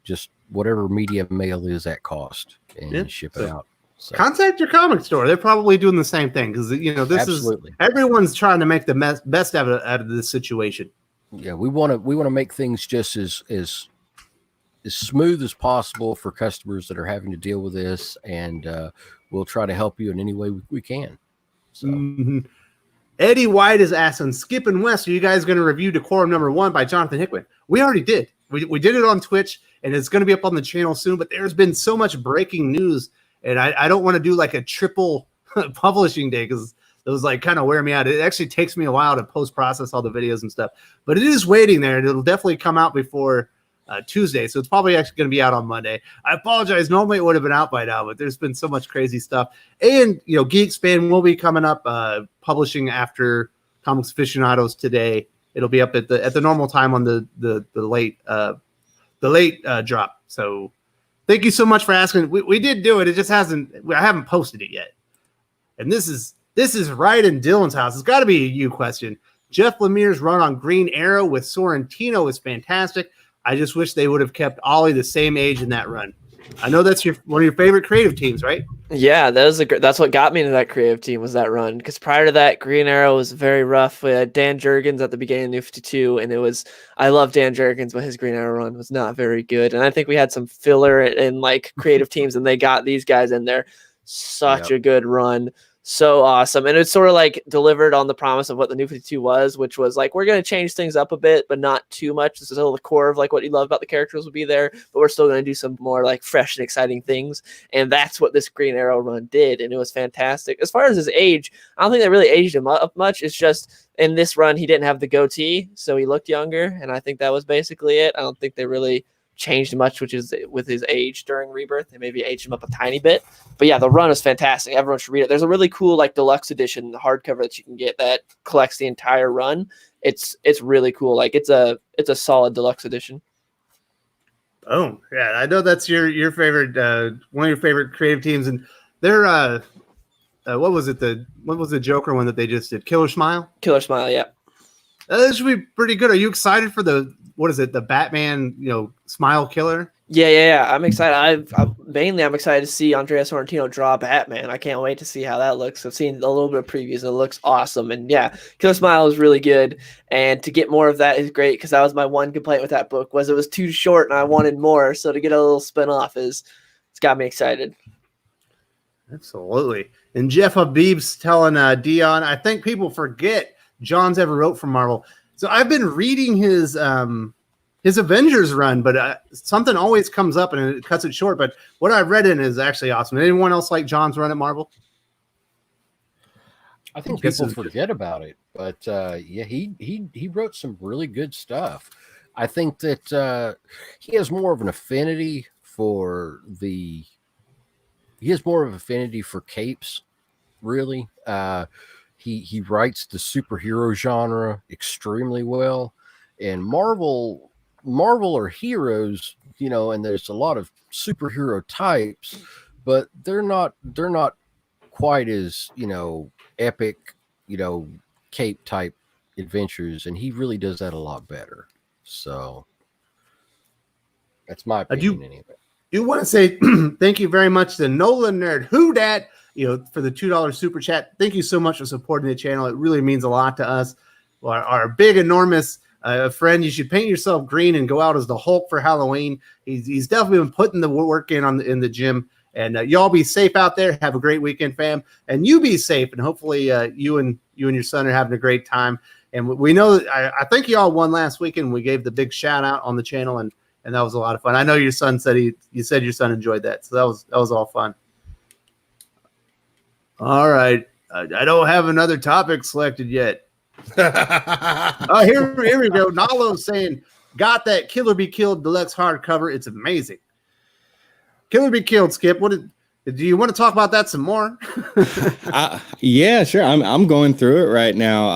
Just whatever media mail is at cost, and ship it out. So. Contact your comic store. They're probably doing the same thing because Absolutely. Everyone's trying to make the best out of this situation. Yeah, we want to make things just as smooth as possible for customers that are having to deal with this, and we'll try to help you in any way we can. So. Mm-hmm. Eddie White is asking, Skip and West, are you guys going to review Decorum #1 by Jonathan Hickman? We already did. We did it on Twitch, and it's going to be up on the channel soon, but there's been so much breaking news, and I don't want to do like a triple publishing day because those like kind of wear me out. It actually takes me a while to post-process all the videos and stuff, but it is waiting there, and it'll definitely come out before Tuesday, so it's probably actually going to be out on Monday. I apologize. Normally it would have been out by now, but there's been so much crazy stuff. And Geekspan will be coming up, publishing after Comics Aficionados today. It'll be up at the normal time on the late drop. So thank you so much for asking. We did do it. It just I haven't posted it yet. And this is right in Dylan's house. It's got to be a you question. Jeff Lemire's run on Green Arrow with Sorrentino is fantastic. I just wish they would have kept Ollie the same age in that run. I know that's one of your favorite creative teams, right? Yeah, that's what got me into that creative team was that run. Because prior to that, Green Arrow was very rough. We had Dan Jurgens at the beginning of New 52, and I love Dan Jurgens, but his Green Arrow run was not very good. And I think we had some filler in like creative teams, and they got these guys in there. Such a good run. so awesome. And it's sort of like delivered on the promise of what the New 52 was, which was like, we're going to change things up a bit, but not too much. This is still the core of like what you love about the characters will be there, but we're still going to do some more like fresh and exciting things. And that's what this Green Arrow run did. And it was fantastic. As far as his age, I don't think they really aged him up much. It's just in this run, he didn't have the goatee, so he looked younger. And I think that was basically it. I don't think they really changed much, which is with his age during Rebirth. They maybe aged him up a tiny bit. But yeah, the run is fantastic. Everyone should read it. There's a really cool like deluxe edition hardcover that you can get that collects the entire run. It's really cool. Like it's a solid deluxe edition. Oh yeah, I know that's your favorite one of your favorite creative teams, and they're what was the Joker one that they just did? Killer Smile. Killer Smile, yeah. This should be pretty good. Are you excited for the Batman, Smile Killer? Yeah. I'm excited. I'm excited to see Andrea Sorrentino draw Batman. I can't wait to see how that looks. I've seen a little bit of previews and it looks awesome. And yeah, Killer Smile is really good. And to get more of that is great because that was my one complaint with that book was it was too short and I wanted more. So to get a little spin-off it's got me excited. Absolutely. And Jeff Habib's telling Dion, I think people forget John's ever wrote for Marvel. So I've been reading his Avengers run, but something always comes up and it cuts it short. But what I read in is actually awesome. Anyone else like John's run at Marvel? I think people forget about it, but yeah, he wrote some really good stuff. I think that he has more of an affinity for capes, really. He writes the superhero genre extremely well, and Marvel are heroes, and there's a lot of superhero types, but they're not quite as epic, cape type adventures, and he really does that a lot better. So that's my opinion anyway. Do want to say thank you very much to Nolan Nerd Who Dat, for the $2 super chat. Thank you so much for supporting the channel. It really means a lot to us. Our big, enormous friend, you should paint yourself green and go out as the Hulk for Halloween. He's definitely been putting the work in the gym. And y'all be safe out there. Have a great weekend, fam. And you be safe. And hopefully you and your son are having a great time. And we know that I think y'all won last weekend. We gave the big shout out on the channel, and that was a lot of fun. I know your son said you said your son enjoyed that, so that was all fun. All right, I don't have another topic selected yet. Oh, here we go. Nalo's saying, got that Killer Be Killed deluxe hardcover. It's amazing. Killer Be Killed, Skip. Do you want to talk about that some more? Yeah, sure. I'm going through it right now.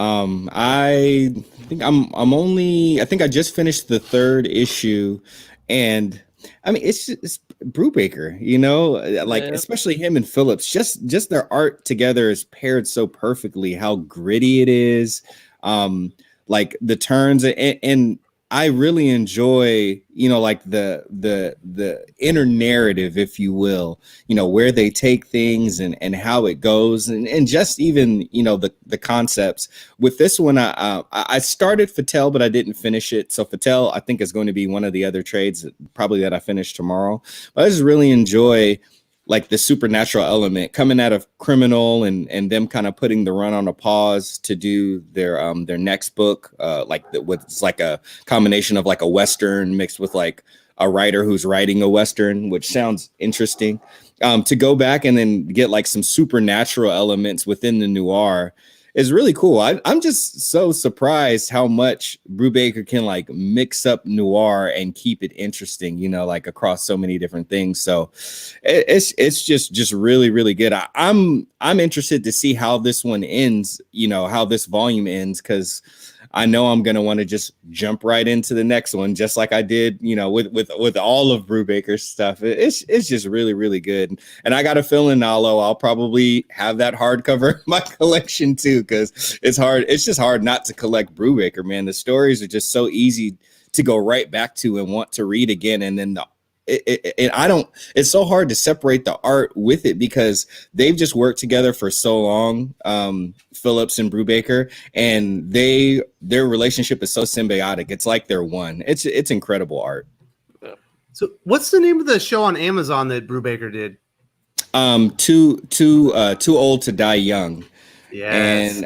I think I just finished the third issue, and I mean it's Brubaker, especially him and Phillips. Just their art together is paired so perfectly. How gritty it is, like the turns, and I really enjoy, like the inner narrative, if you will, where they take things and how it goes, and just even, the concepts. With this one, I started Fattel, but I didn't finish it. So Fattel, I think, is going to be one of the other trades probably that I finish tomorrow. But I just really enjoy like the supernatural element coming out of Criminal and them kind of putting the run on a pause to do their next book, what's like a combination of like a Western mixed with like a writer who's writing a Western, which sounds interesting, to go back and then get like some supernatural elements within the noir is really cool. I'm just so surprised how much Brubaker can like mix up noir and keep it interesting, like across so many different things. So it's just really, really good. I'm interested to see how this one ends, how this volume ends, because I know I'm going to want to just jump right into the next one, just like I did, with all of Brubaker's stuff. It's just really, really good. And I got a feeling, Nalo, I'll probably have that hardcover in my collection too, because it's hard. It's just hard not to collect Brubaker, man. The stories are just so easy to go right back to and want to read again. And then it's so hard to separate the art with it because they've just worked together for so long, Phillips and Brubaker, and their relationship is so symbiotic. It's like they're one. It's incredible art. So what's the name of the show on Amazon that Brubaker did? Too Old to Die Young. Yes.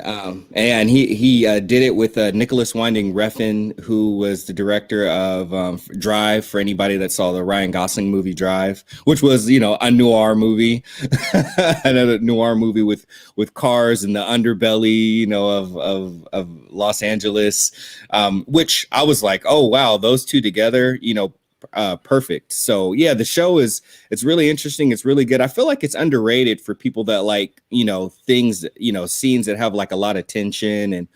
And he did it with Nicholas Winding Refn, who was the director of Drive, for anybody that saw the Ryan Gosling movie Drive, which was, you know, a noir movie, another noir movie with cars and the underbelly, you know, of Los Angeles, which I was like, oh wow, those two together, you know, perfect. So yeah, the show it's really interesting. It's really good. I feel like it's underrated for people that like, you know, things, you know, scenes that have like a lot of tension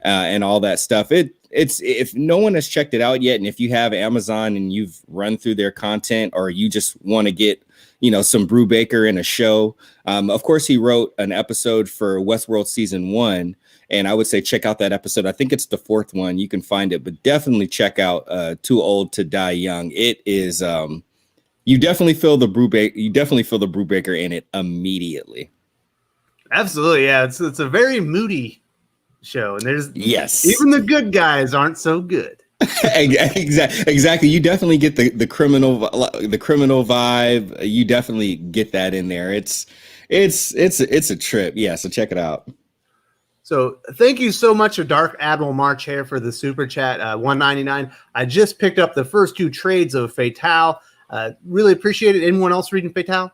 and all that stuff. It's if no one has checked it out yet, and if you have Amazon and you've run through their content, or you just want to get, you know, some Brubaker in a show. Of course, he wrote an episode for Westworld season 1. And I would say check out that episode. I think it's the 4th one. You can find it, but definitely check out Too Old to Die Young. It is you definitely feel the Brubaker in it immediately. Absolutely, yeah. It's a very moody show, and there's even the good guys aren't so good. Exactly. You definitely get the criminal vibe. You definitely get that in there. It's a trip. Yeah, so check it out. So thank you so much to Dark Admiral March Hare for the super chat, $1.99. I just picked up the first 2 trades of Fatale. Really appreciate it. Anyone else reading Fatale?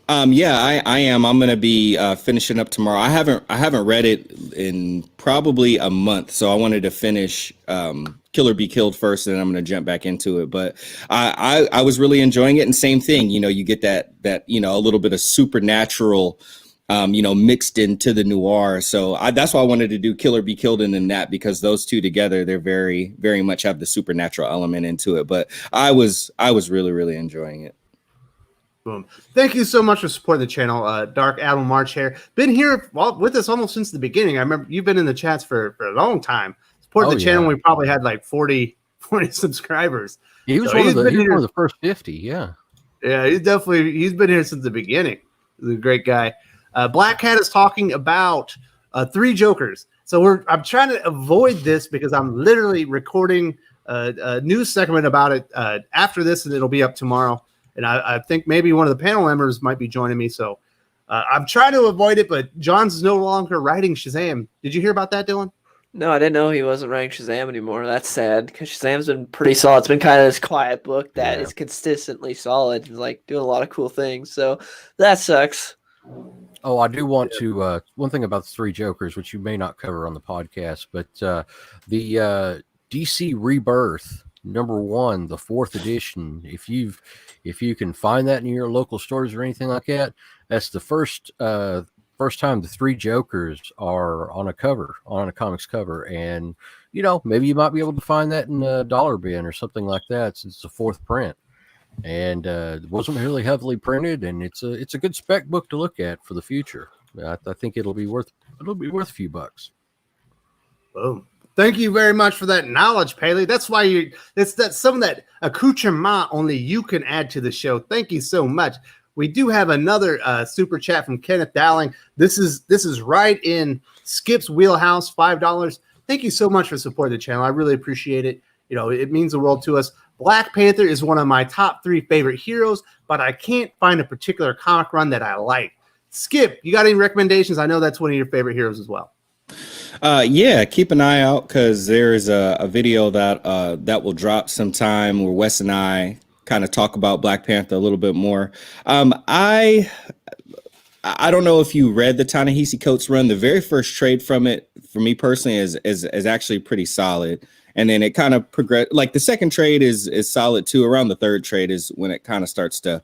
Yeah, I am. I'm gonna be finishing up tomorrow. I haven't read it in probably a month, so I wanted to finish Kill or Be Killed first, and then I'm gonna jump back into it. But I was really enjoying it, and same thing. You know, you get that you know, a little bit of supernatural. You know, mixed into the noir. So that's why I wanted to do Kill or Be Killed and then that, because those two together, they're very, very much have the supernatural element into it. But I was really, really enjoying it. Boom. Thank you so much for supporting the channel, Dark Admiral March Hare. Been here with us almost since the beginning. I remember you've been in the chats for a long time. Supported the channel. We probably had like 40 subscribers. He was one of the first 50. Yeah. Yeah, he's been here since the beginning. He's a great guy. Black Cat is talking about 3 Jokers. So I'm trying to avoid this because I'm literally recording a news segment about it after this, and it'll be up tomorrow. And I think maybe one of the panel members might be joining me. So I'm trying to avoid it, but John's no longer writing Shazam. Did you hear about that, Dylan? No, I didn't know he wasn't writing Shazam anymore. That's sad, because Shazam's been pretty solid. It's been kind of this quiet book that is consistently solid and like doing a lot of cool things. So that sucks. Oh, I do want to one thing about the 3 Jokers, which you may not cover on the podcast, but the DC Rebirth #1, the 4th edition. If you can find that in your local stores or anything like that, that's the first time the 3 Jokers are on a comics cover, and you know, maybe you might be able to find that in a dollar bin or something like that, since it's a 4th print. And it wasn't really heavily printed, and it's a good spec book to look at for the future. I think it'll be worth a few bucks. Boom. Thank you very much for that knowledge, Paley. That's why that's some of that accoutrement only you can add to the show. Thank you so much. We do have another super chat from Kenneth Dowling. This is right in Skip's wheelhouse, $5. Thank you so much for supporting the channel. I really appreciate it. You know, it means the world to us. Black Panther is one of my top 3 favorite heroes, but I can't find a particular comic run that I like. Skip, you got any recommendations? I know that's one of your favorite heroes as well. Yeah, keep an eye out, because there's a video that will drop sometime where Wes and I kind of talk about Black Panther a little bit more. I don't know if you read the Ta-Nehisi Coates run. The very first trade from it, for me personally, is actually pretty solid. And then it kind of progressed. Like the second trade is solid too. Around the third trade is when it kind of starts to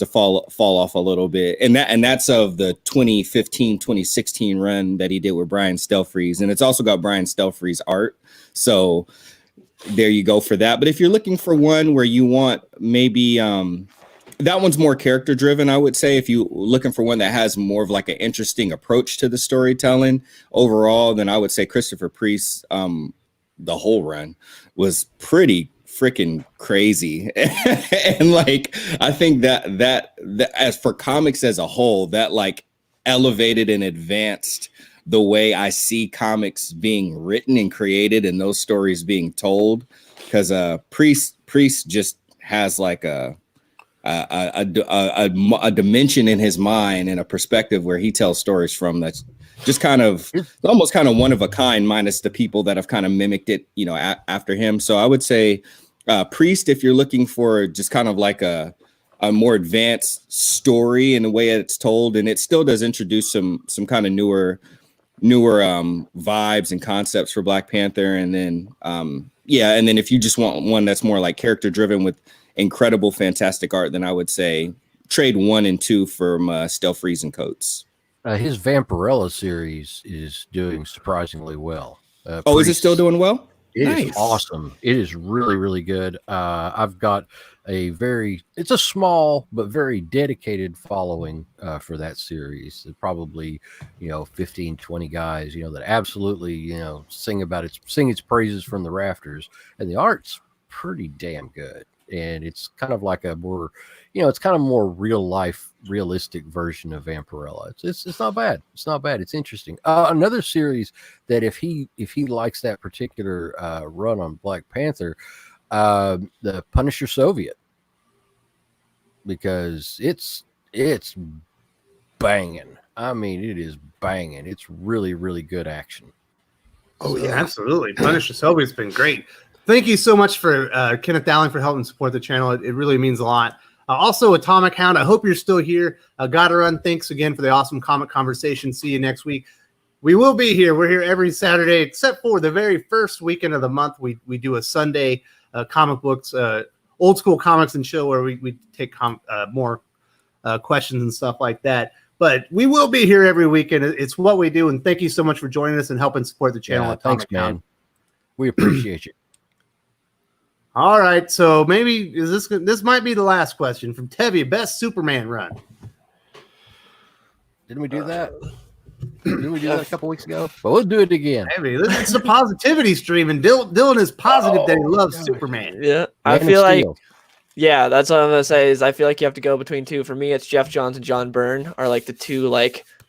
fall off a little bit. And that's of the 2015-2016 run that he did with Brian Stelfreeze. And it's also got Brian Stelfreeze art. So there you go for that. But if you're looking for one where you want maybe that one's more character driven, I would say. If you're looking for one that has more of like an interesting approach to the storytelling overall, then I would say Christopher Priest. The whole run was pretty freaking crazy. And like, I think that as for comics as a whole, that like elevated and advanced the way I see comics being written and created and those stories being told. Because Priest just has like a a dimension in his mind and a perspective where he tells stories from that's just kind of almost kind of one of a kind, minus the people that have kind of mimicked it, after him. So I would say Priest, if you're looking for just kind of like a more advanced story in the way it's told, and it still does introduce some kind of newer vibes and concepts for Black Panther. And then and then if you just want one that's more like character driven with incredible, fantastic art, then I would say trade 1 and 2 from Stealth Freeze and Coates. His Vampirella series is doing surprisingly well. Is it still doing well? It is awesome. It is really, really good. I've got it's a small but very dedicated following for that series. Probably, 15, 20 guys, that absolutely, sing its praises from the rafters. And the art's pretty damn good. And it's kind of like a more, it's kind of more realistic version of Vampirella. It's not bad. It's not bad. It's interesting. Another series that if he likes that particular run on Black Panther, the Punisher Soviet, because it's banging. I mean, it is banging. It's really, really good action. Oh yeah, absolutely. Punisher Soviet's been great. Thank you so much for Kenneth Dowling for helping support the channel. It really means a lot. Also, Atomic Hound, I hope you're still here. Gotta run. Thanks again for the awesome comic conversation. See you next week. We will be here. We're here every Saturday, except for the very first weekend of the month. We do a Sunday comic books, old school comics and show where we take more questions and stuff like that. But we will be here every weekend. It's what we do. And thank you so much for joining us and helping support the channel. Yeah, thanks, man. We appreciate you. All right, so maybe this might be the last question from Tevi. Best Superman run. Didn't we do that? Didn't we do that a couple weeks ago? But we'll do it again. Maybe it's a positivity stream, and Dylan is positive that he loves Superman. Yeah, I feel like. Yeah, that's what I'm gonna say. Is I feel like you have to go between two. For me, it's Jeff Johns and John Byrne are like the two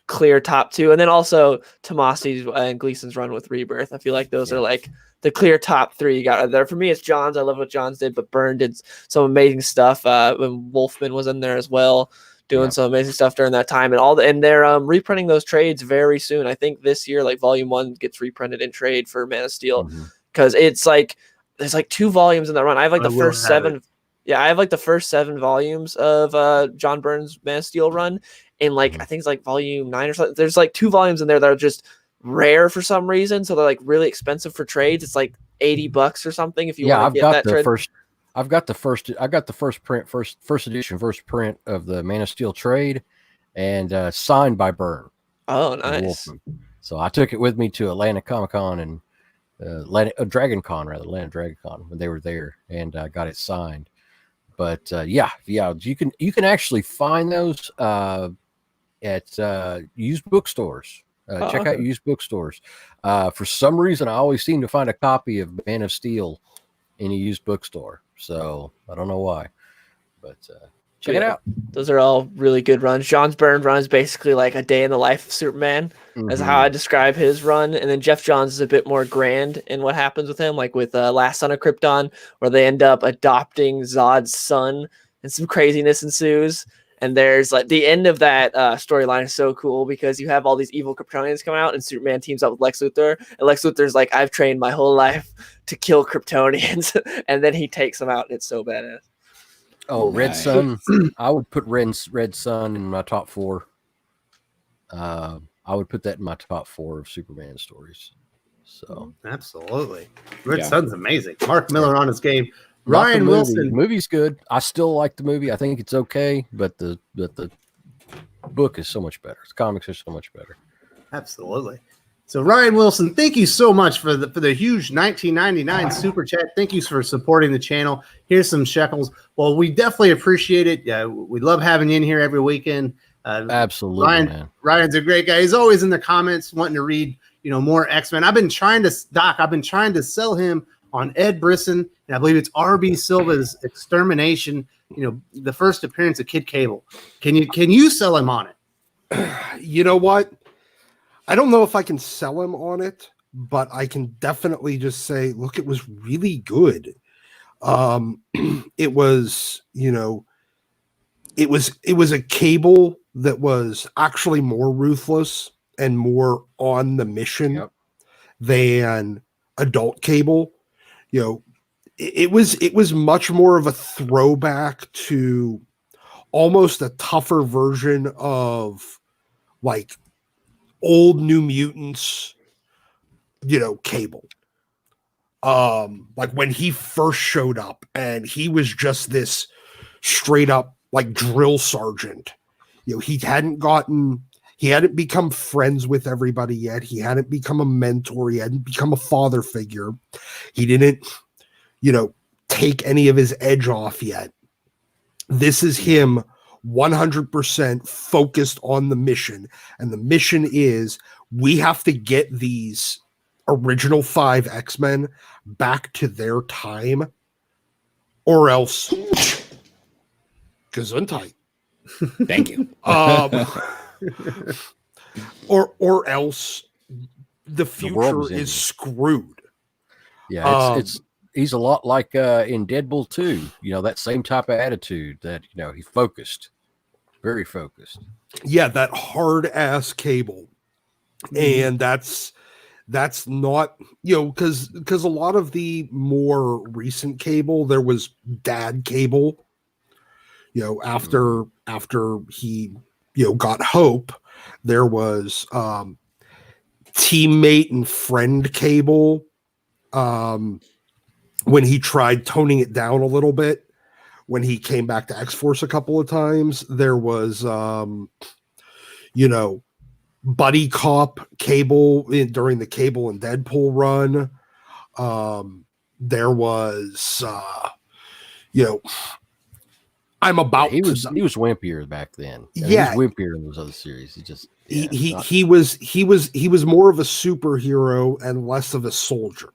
clear top two, and then also Tomasi's and Gleason's run with Rebirth. I feel like those are like the clear top three you got there. For me, it's Johns. I love what Johns did, but Byrne did some amazing stuff. When Wolfman was in there as well, doing some amazing stuff during that time, and they're reprinting those trades very soon. I think this year, Volume 1 gets reprinted in trade for Man of Steel, because it's there's 2 volumes in that run. I have the first 7. Yeah, I have the first 7 volumes of John Byrne's Man of Steel run, and I think it's volume 9 or something. There's 2 volumes in there that are just rare for some reason, so they're really expensive for trades. It's $80 or something if you want to get that trade. I got the first edition, first print of the Man of Steel trade, and signed by Byrne. Oh, nice. So I took it with me to Atlanta Comic Con and Dragon Con when they were there, and I got it signed. But you can actually find those at used bookstores. Check out used bookstores. For some reason, I always seem to find a copy of Man of Steel in a used bookstore. So I don't know why, but check it out. Those are all really good runs. John Byrne runs basically a day in the life of Superman. That's how I describe his run. And then Jeff Johns is a bit more grand in what happens with him, with Last Son of Krypton, where they end up adopting Zod's son and some craziness ensues. And there's the end of that storyline is so cool because you have all these evil Kryptonians come out and Superman teams up with Lex Luthor. And Lex Luthor's I've trained my whole life to kill Kryptonians. And then he takes them out. And it's so badass. Oh, Red Sun. I would put Red Sun in my top 4. I would put that in my top 4 of Superman stories. So absolutely. Red Sun's amazing. Mark Miller on his game. Ryan Wilson. The movie's good. I still like the movie. I think it's okay, but the book is so much better. The comics are so much better. Absolutely. So Ryan Wilson, thank you so much for the huge 1999 super chat. Thank you for supporting the channel. Here's some shekels. Well, we definitely appreciate it. We love having you in here every weekend. Absolutely, man. Ryan's a great guy. He's always in the comments wanting to read, more X-Men. I've been trying to sell him on Ed Brisson, and I believe it's R.B. Silva's Extermination. The first appearance of Kid Cable. Can you sell him on it? You know what? I don't know if I can sell him on it, but I can definitely just say, look, it was really good. It was, it was a Cable that was actually more ruthless and more on the mission than adult Cable. You know, it was much more of a throwback to almost a tougher version of like old New Mutants, you know, Cable. Like when he first showed up and he was just this straight up like drill sergeant. You know, he hadn't become friends with everybody yet. He hadn't become a mentor. He hadn't become a father figure. He didn't, you know, take any of his edge off yet. This is him 100% focused on the mission. And the mission is we have to get these original 5 X-Men back to their time or else Gesundheit. Thank you. Or else the future is screwed. Yeah, he's a lot like in Deadpool 2, you know, that same type of attitude that, you know, he's focused, very focused. Yeah, that hard ass Cable. And that's not, you know, because a lot of the more recent Cable, there was Dad Cable, you know, after he, you know, got Hope, there was teammate and friend Cable. When he tried toning it down a little bit, when he came back to X-Force a couple of times, there was, you know, buddy cop Cable during the Cable and Deadpool run. There was, you know, he was wimpier back then. Yeah, he was wimpier in those other series. He was more of a superhero and less of a soldier.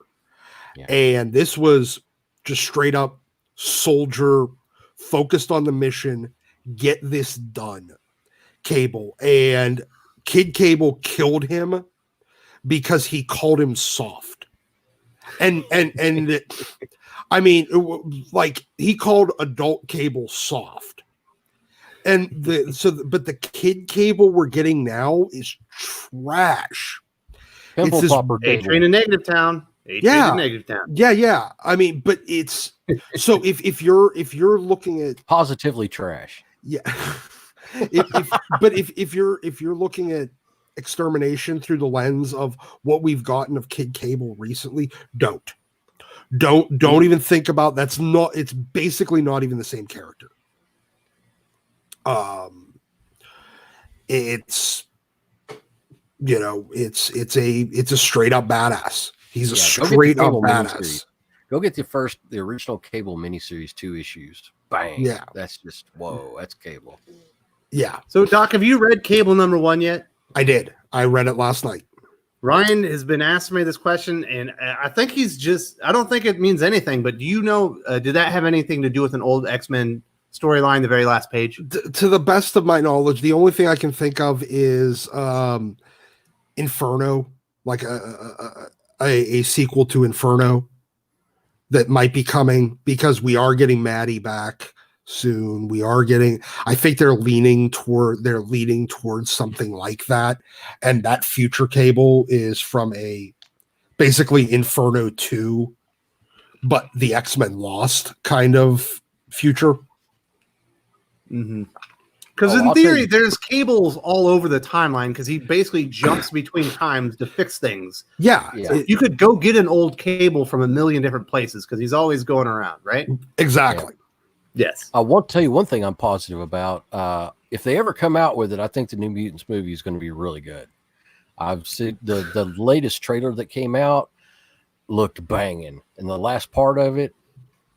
Yeah. And this was just straight up soldier, focused on the mission, get this done, Cable. And Kid Cable killed him because he called him soft. And I mean, like he called adult Cable soft. And but the Kid Cable we're getting now is trash. Pimple it's popper A Train to Negative Town. Negative Town. Yeah. I mean, but it's so if you're looking at positively trash. Yeah. if you're looking at Extermination through the lens of what we've gotten of Kid Cable recently, don't even think about it's basically not even the same character. It's, you know, it's a straight up badass. He's a straight up badass. Go get the original Cable miniseries, 2 issues. Bang. Yeah. That's just, whoa, that's Cable. Yeah. So, Doc, have you read Cable #1 yet? I did. I read it last night. Ryan has been asking me this question, and I think I don't think it means anything, but do you know, did that have anything to do with an old X-Men storyline, the very last page? To the best of my knowledge, the only thing I can think of is Inferno, like a sequel to Inferno that might be coming, because we are getting Maddie back soon. I think they're leaning towards something like that. And that future Cable is from basically Inferno 2, but the X-Men Lost kind of future. Because in theory, there's Cables all over the timeline, because he basically jumps between times to fix things. Yeah. So you could go get an old Cable from a million different places, because he's always going around, right? Exactly. Yeah. Yes. I want to tell you one thing I'm positive about. If they ever come out with it, I think the New Mutants movie is going to be really good. I've seen the latest trailer that came out looked banging. And the last part of it,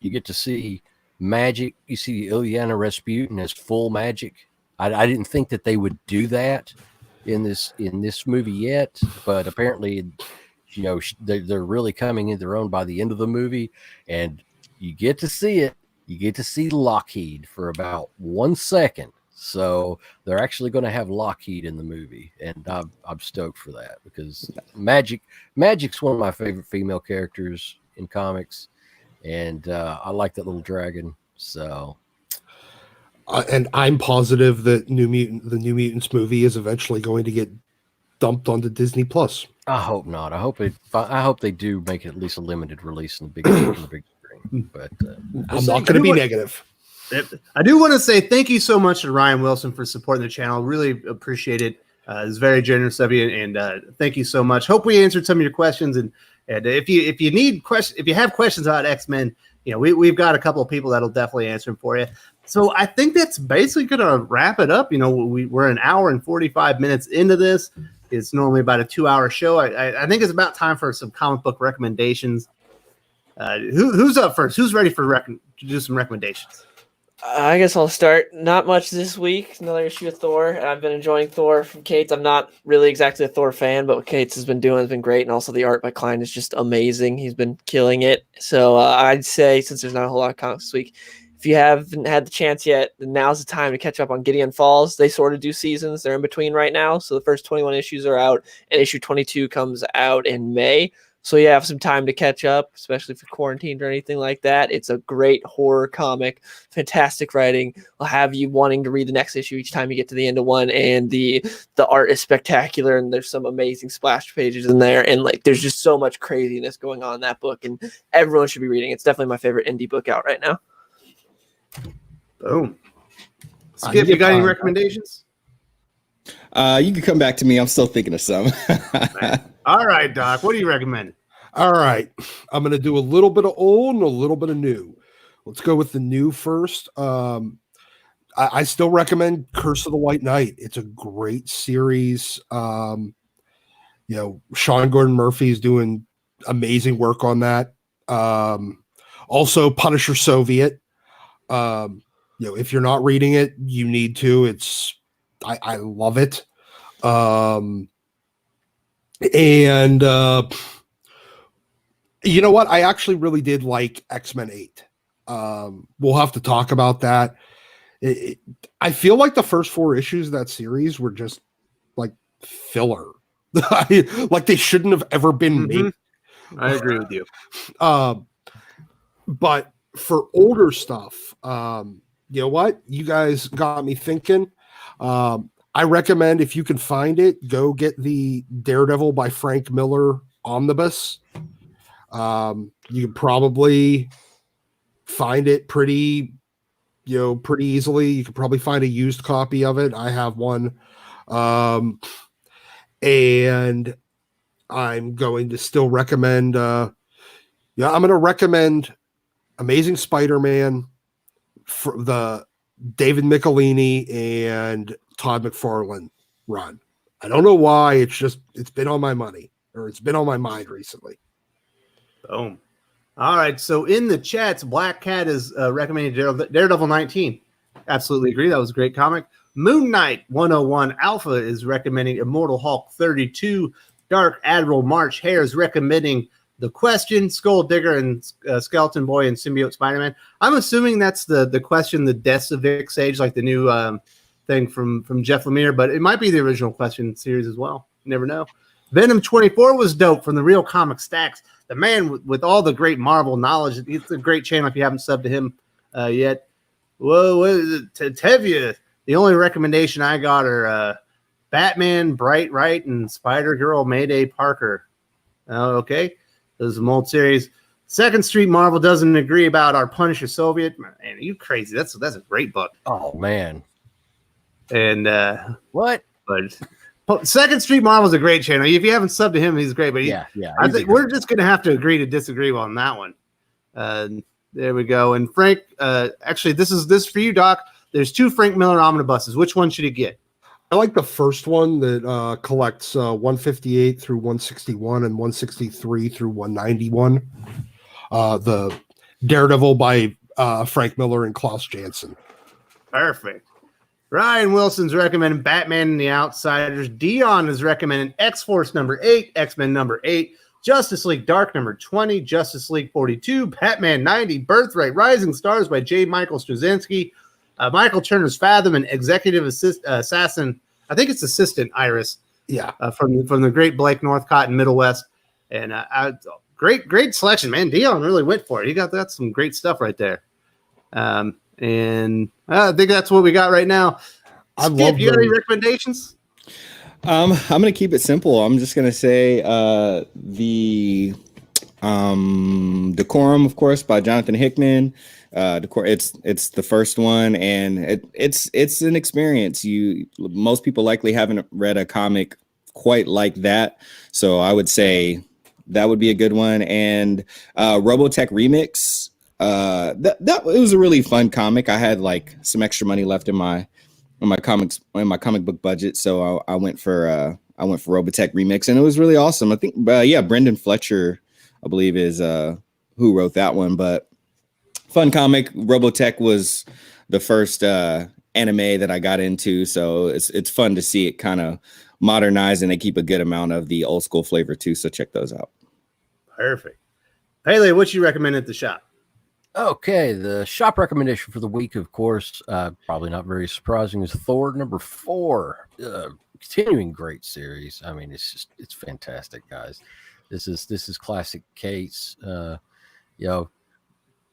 you get to see magic. You see Ilyana Rasputin as full magic. I didn't think that they would do that in this movie yet, but apparently, you know, they're really coming into their own by the end of the movie, and you get to see it. You get to see Lockheed for about 1 second. So they're actually going to have Lockheed in the movie, and I'm stoked for that, because Magic's one of my favorite female characters in comics, and I like that little dragon. So And I'm positive that the New Mutants movie is eventually going to get dumped onto Disney Plus. I hope not. I hope they do make it at least a limited release in the big screen. But I'm not going to be negative. I do want to say thank you so much to Ryan Wilson for supporting the channel. Really appreciate it. It's very generous of you, and thank you so much. Hope we answered some of your questions. And if you need questions, if you have questions about X-Men, we've got a couple of people that'll definitely answer them for you. So I think that's basically going to wrap it up. We're an hour and 45 minutes into this. It's normally about a 2-hour show. I think it's about time for some comic book recommendations. Who's up first? Who's ready to do some recommendations? I guess I'll start. Not much this week. Another issue of Thor. I've been enjoying Thor from Cates. I'm not really exactly a Thor fan, but what Cates has been doing has been great. And also the art by Klein is just amazing. He's been killing it. So I'd say, since there's not a whole lot of comics this week, if you haven't had the chance yet, then now's the time to catch up on Gideon Falls. They sort of do seasons. They're in between right now. So the first 21 issues are out, and issue 22 comes out in May. So you have some time to catch up, especially if you're quarantined or anything like that. It's a great horror comic, fantastic writing. Will have you wanting to read the next issue each time you get to the end of one. And the art is spectacular, and there's some amazing splash pages in there. And there's just so much craziness going on in that book, and everyone should be reading. It's definitely my favorite indie book out right now. Boom. Skip, you got any recommendations? You can come back to me. I'm still thinking of some. All right, Doc. What do you recommend? All right. I'm going to do a little bit of old and a little bit of new. Let's go with the new first. I still recommend Curse of the White Knight. It's a great series. Sean Gordon Murphy is doing amazing work on that. Also, Punisher Soviet. If you're not reading it, you need to. I love it. And you know what? I actually really did like X-Men 8. We'll have to talk about that. I feel like the first 4 issues of that series were just like filler. Like they shouldn't have ever been made. I agree with you. But for older stuff, you know what? You guys got me thinking. I recommend, if you can find it, go get the Daredevil by Frank Miller omnibus. You can probably find it pretty easily. You can probably find a used copy of it. I have one. And I'm going to still recommend, I'm going to recommend Amazing Spider-Man for the David Michelini and Todd McFarlane run. I don't know why. It's been on my money, or it's been on my mind recently. Boom. All right. So in the chats, Black Cat is recommending Daredevil 19. Absolutely agree. That was a great comic. Moon Knight 101 Alpha is recommending Immortal Hulk 32. Dark Admiral March Hare is recommending The Question, Skull Digger, and Skeleton Boy and Symbiote Spider-Man. I'm assuming that's the Question, the Deaths of Vic Sage, like the new thing from Jeff Lemire, but it might be the original Question series as well. You never know. Venom 24 was dope from the Real Comic Stacks. The man with all the great Marvel knowledge. It's a great channel if you haven't subbed to him yet. Whoa, what is it? Tevya. The only recommendation I got are Batman, Bright Right, and Spider-Girl Mayday Parker. Okay. Those are some old series. Second Street Marvel doesn't agree about our Punisher Soviet. Man, are you crazy? That's a great book. Oh, man. And what? But Second Street Marvel is a great channel. If you haven't subbed to him, he's great. But I think we're just going to have to agree to disagree on that one. There we go. And Frank, actually, this is for you, Doc. There's 2 Frank Miller omnibuses. Which one should he get? I like the first one that collects 158 through 161 and 163 through 191. The Daredevil by Frank Miller and Klaus Janson. Perfect. Ryan Wilson's recommending Batman and the Outsiders. Dion is recommending X-Force number 8, X-Men number 8, Justice League Dark number 20, Justice League 42, Batman 90, Birthright, Rising Stars by J. Michael Straczynski, Michael Turner's Fathom, and Executive Assassin, I think it's Assistant Iris. Yeah. From the great Blake Northcott in Middle West. And great selection, man. Dion really went for it. He got some great stuff right there. And And I think that's what we got right now. I Skip, love you got any them. recommendations? I'm gonna keep it simple. I'm just gonna say the Decorum, of course, by Jonathan Hickman. It's the first one, and it's an experience. Most people likely haven't read a comic quite like that, so I would say that would be a good one. And Robotech Remix, that it was a really fun comic. I had like some extra money left in my comic book budget, so I went for Robotech Remix, and it was really awesome. I think Brendan Fletcher, I believe, is who wrote that one, but fun comic. Robotech was the first anime that I got into, so it's fun to see it kind of modernize, and they keep a good amount of the old school flavor too, so check those out. Perfect. Pele, what you recommend at the shop? Okay, the shop recommendation for the week, of course, probably not very surprising, is Thor #4. Continuing great series. I mean, it's fantastic, guys. This is classic Cates.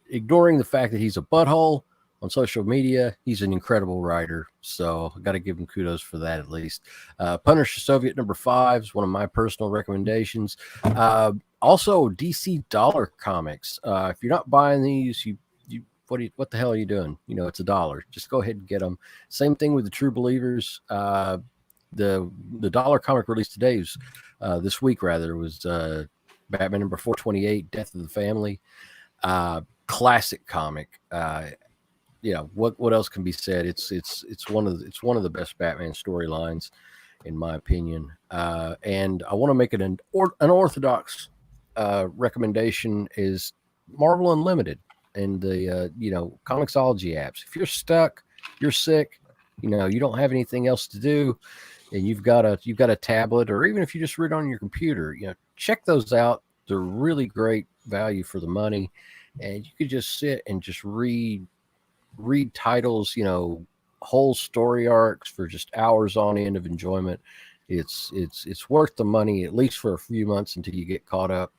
Ignoring the fact that he's a butthole on social media, he's an incredible writer. So I got to give him kudos for that at least. Punisher Soviet #5 is one of my personal recommendations. Also, DC Dollar Comics. If you're not buying these, what the hell are you doing? It's $1. Just go ahead and get them. Same thing with the True Believers. The dollar comic released today was this week rather was Batman #428, Death of the Family. Classic comic. What else can be said? It's one of the best Batman storylines, in my opinion. And I want to make it an orthodox recommendation is Marvel Unlimited and the Comixology apps. If you're stuck, you're sick, you don't have anything else to do, and you've got a tablet, or even if you just read on your computer, check those out. They're really great value for the money, and you could just sit and just read titles, whole story arcs for just hours on end of enjoyment. It's worth the money, at least for a few months until you get caught up.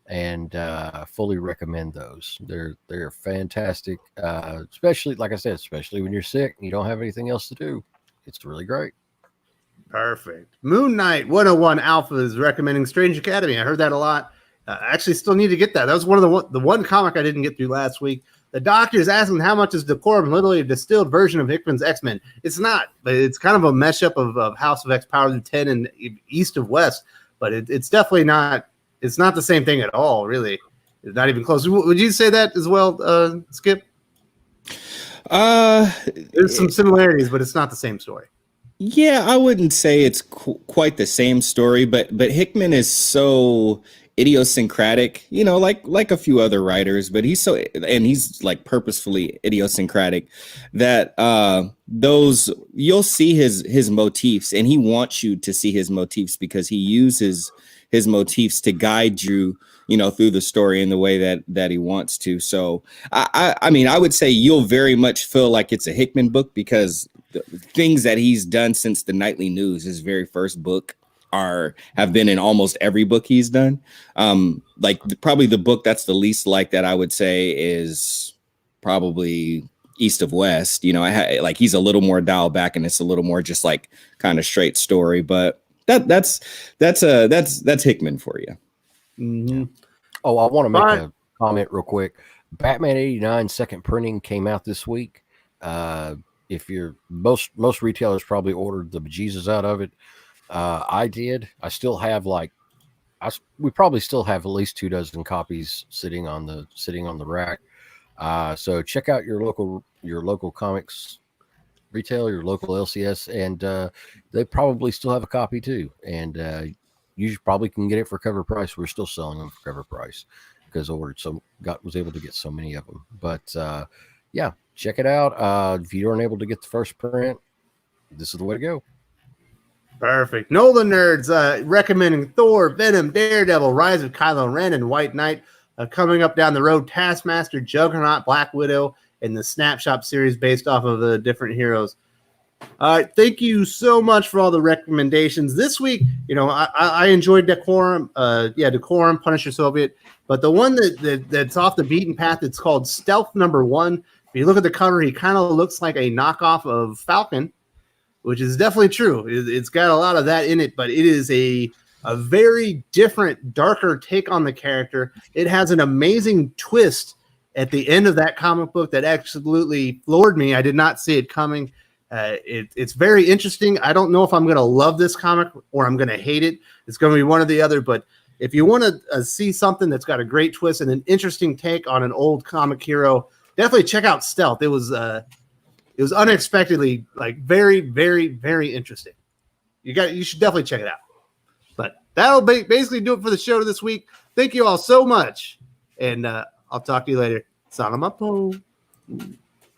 And fully recommend those. They're fantastic, especially, like I said, especially when you're sick and you don't have anything else to do. It's really great. Perfect. Moon Knight 101 Alpha is recommending Strange Academy. I heard that a lot. I actually still need to get that. That was one of the one comic I didn't get through last week. The doctor is asking how much is Decorum, literally a distilled version of Hickman's X-Men. It's not, but it's kind of a mashup of House of X, Power of the 10, and East of West. But it's definitely not. It's not the same thing at all, really. It's not even close. Would you say that as well, Skip? There's some similarities, but it's not the same story. Yeah, I wouldn't say it's quite the same story, but Hickman is so idiosyncratic, like a few other writers, but he's like purposefully idiosyncratic that you'll see his motifs, and he wants you to see his motifs because he uses his motifs to guide you, through the story in the way that he wants to. So I mean, I would say you'll very much feel like it's a Hickman book because the things that he's done since the Nightly News, his very first book, have been in almost every book he's done. Probably the book that's the least like that, I would say, is probably East of West. He's a little more dialed back, and it's a little more just like kind of straight story, but that's Hickman for you. Mm-hmm. Oh, I want to make a comment real quick. Batman '89 second printing came out this week. If you're most retailers probably ordered the bejesus out of it. I did. I still have we probably still have at least 24 copies sitting on the rack. So check out your local comics retailer, your local LCS, and they probably still have a copy too. And you probably can get it for cover price. We're still selling them for cover price because was able to get so many of them. But yeah, check it out. If you aren't able to get the first print, this is the way to go. Perfect. Nolan Nerds recommending Thor, Venom, Daredevil, Rise of Kylo Ren, and White Knight. Coming up down the road, Taskmaster, Juggernaut, Black Widow, and the Snapshot series based off of the different heroes. Thank you so much for all the recommendations this week. I enjoyed Decorum. Decorum, Punisher Soviet, but the one that's off the beaten path, it's called Stealth #1, you look at the cover, he kind of looks like a knockoff of Falcon, which is definitely true. It's got a lot of that in it, but it is a very different, darker take on the character. It has an amazing twist at the end of that comic book that absolutely floored me. I did not see it coming. It's very interesting. I don't know if I'm going to love this comic or I'm going to hate it. It's going to be one or the other, but if you want to see something that's got a great twist and an interesting take on an old comic hero, definitely check out Stealth. It was unexpectedly like very, very, very interesting. You should definitely check it out. But that'll basically do it for the show this week. Thank you all so much, and I'll talk to you later. Salamapo.